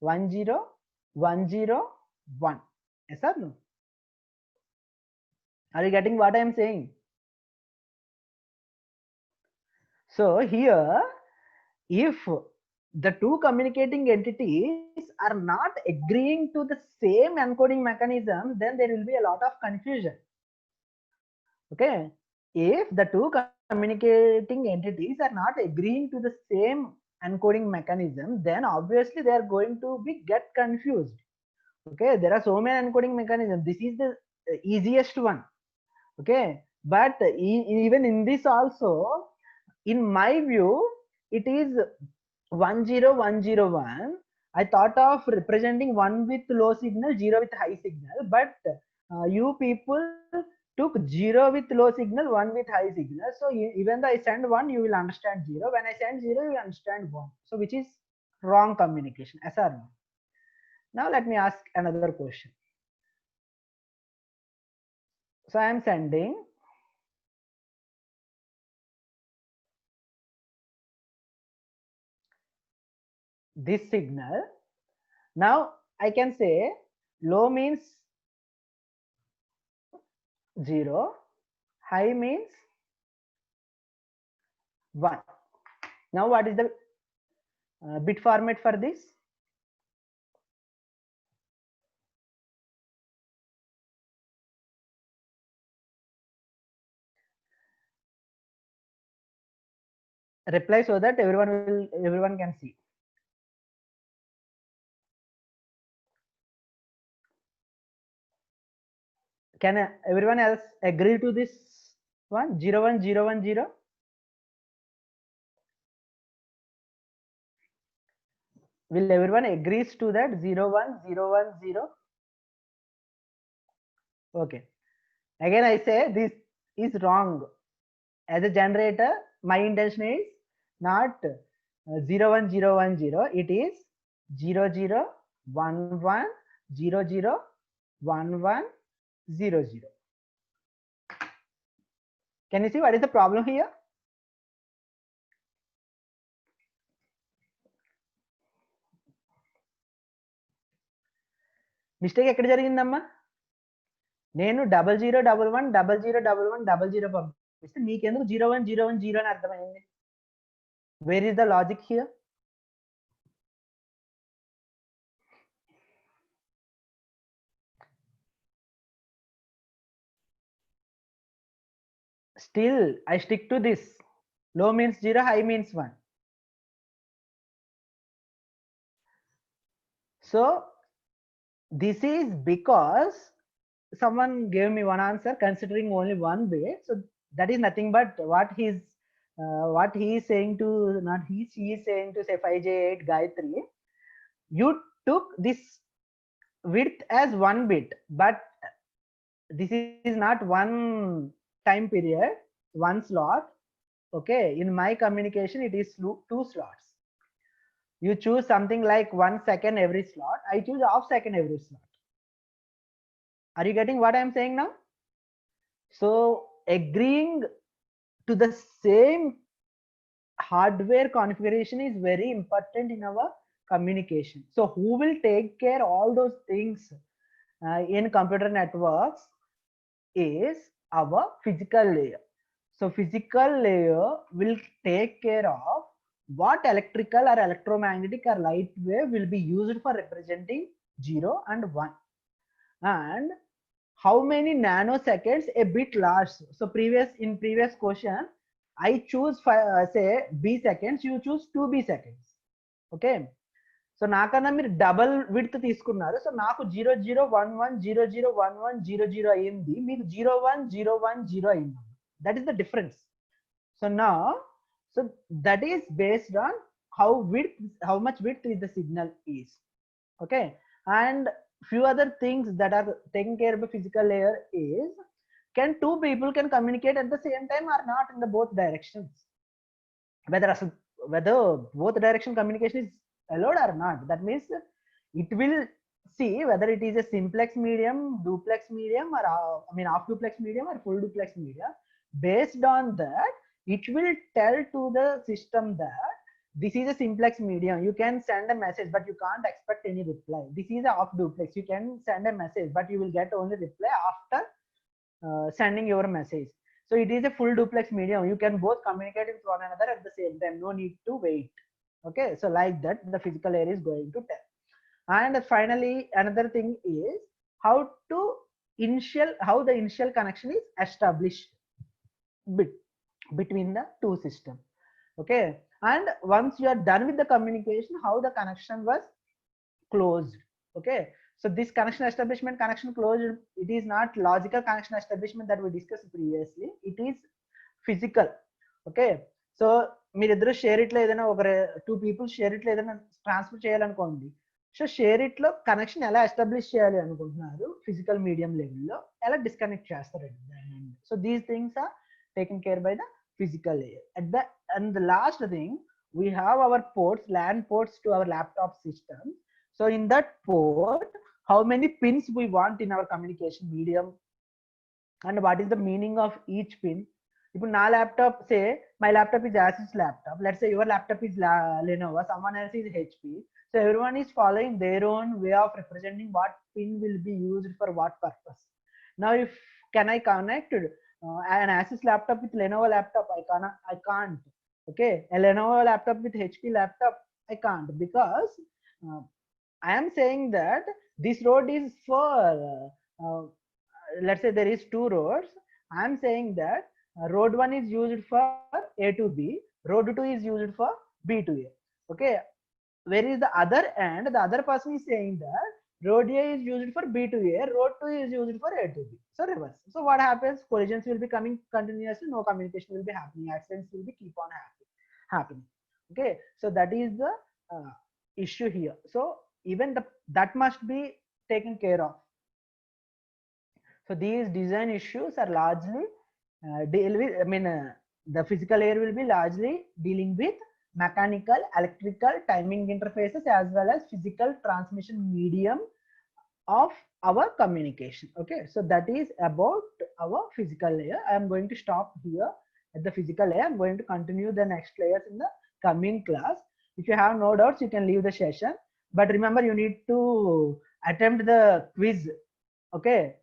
A: 1 0 1 0 1. Yes or no? Are you getting what I am saying? So here, if the two communicating entities are not agreeing to the same encoding mechanism, then there will be a lot of confusion. Okay, if the two communicating entities are not agreeing to the same encoding mechanism, then obviously they are going to be get confused. Okay, there are so many encoding mechanisms. This is the easiest one. Okay, but even in this also, in my view, it is 1 0 1 0 1. I thought of representing 1 with low signal, 0 with high signal, but you people took 0 with low signal, 1 with high signal. So even though I send 1, you will understand 0. When I send 0, you understand 1. So which is wrong communication, as or no? Now let me ask another question. So I am sending this signal. Now I can say low means 0, high means 1. Now what is the bit format for this? Reply so that everyone can see. Can everyone else agree to this one? 0 1 0 1 0. Will everyone agrees to that 0 1 0 1 0? Okay. Again I say this is wrong. As a generator, my intention is not 0 1 0 1 0. It is 0 0 1 1 0 0 1 1 0 0. Can you see what is the problem here? Mistake ఎక్కడ జరిగిందమ్మా? నేను 0011110011 పంపిస్తే మీకెందుకు 010110 అని అర్థమైంది? Where is the logic here? Still I stick to this. Low means 0, high means 1. So This is because someone gave me one answer considering only one bit. So that is nothing but what he is saying to, not he, she is saying to say 5J8 Gayatri. You took this width as one bit, but this is not one time period, one slot. Okay, in my communication, it is two slots. You choose something like 1 second every slot. I choose half second every slot. Are you getting what I'm saying now? So agreeing to the same hardware configuration is very important in our communication. So who will take care all those things in computer networks is our physical layer. So physical layer will take care of what electrical or electromagnetic or light wave will be used for representing 0 and 1, and how many nanoseconds a bit lasts. So in previous question, I choose say B seconds, you choose 2B seconds. Okay. So నాకన్నా మీరు double width తీసుకున్నారు. So నాకు 0011001100 అయింది, మీకు 010110 అయింది. That is the difference. So నా so that is based on how much width is the signal is. Okay. And few other things that are taken care of the physical layer is, can two people can communicate at the same time or not in the both directions, whether both direction communication is allowed or not. That means it will see whether it is a simplex medium, duplex medium, or half duplex medium or full duplex medium. Based on that, it will tell to the system that this is a simplex medium. You can send a message, but you can't expect any reply. This is a half duplex. You can send a message, but you will get only reply after sending your message. So it is a full duplex medium. You can both communicate with one another at the same time. No need to wait. Okay. So like that, the physical layer is going to tell. And finally, another thing is how the initial connection is established between the two systems. Okay. And once you are done with the communication, how the connection was closed. Okay. So this connection establishment, connection closure, it is not logical connection establishment that we discussed previously. It is physical. Okay. So మీరిద్దరు షేర్ ఇట్లో ఏదైనా ఒక 2 people షేర్ ఇట్లో ఏదైనా transfer చేయాలనుకోండి. సో షేర్ ఇట్లో కనెక్షన్ ఎలా ఎస్టాబ్లిష్ చేయాలి అనుకుంటున్నారు, ఫిజికల్ మీడియం లెవెల్లో ఎలా డిస్కనెక్ట్ చేస్తారు. So these things are taken care by the physical layer. And the last thing, we have our ports, LAN ports to our laptop system. So in that port, how many pins we want in our communication medium, and what is the meaning of each pin. If na laptop, say my laptop is Asus laptop, let's say your laptop is Lenovo, someone else is HP. So everyone is following their own way of representing what pin will be used for what purpose. Now if can I connect an Asus laptop with Lenovo laptop? I can't. Okay. A Lenovo laptop with HP laptop, I can't, because I am saying that this road is for let's say there is 2 roads. I am saying that road 1 is used for A to B, road 2 is used for B to A. Okay. Where is the other end? The other person is saying that road A is used for B to A, road 2 is used for A to B. So reverse. So what happens? Collisions will be coming continuously, no communication will be happening, accidents will be keep on happening. Okay. So that is the issue here. So even that must be taken care of. So these design issues are largely deal with, the physical layer will be largely dealing with mechanical, electrical, timing interfaces, as well as physical transmission medium of our communication. Okay. So that is about our physical layer. I am going to stop here at the physical layer. I'm going to continue the next layers in the coming class. If you have no doubts, you can leave the session, but remember you need to attempt the quiz. Okay.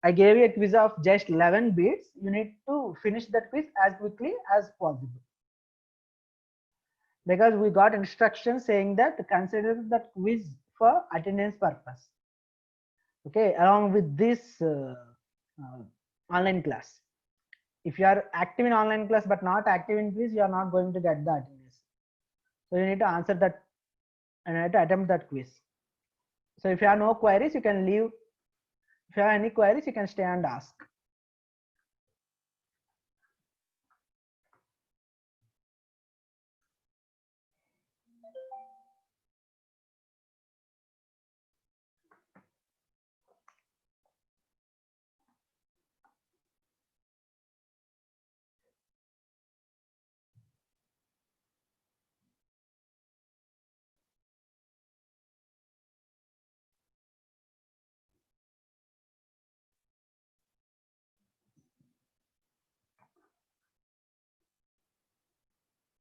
A: I gave you a quiz of just 11 bits. You need to finish that quiz as quickly as possible, because we got instructions saying that consider that quiz for attendance purpose. Okay, along with this online class. If you are active in online class but not active in quiz, you are not going to get the attendance. So you need to answer that and you need to attempt that quiz. So if you have no queries, you can leave. If you have any queries, you can stay and ask.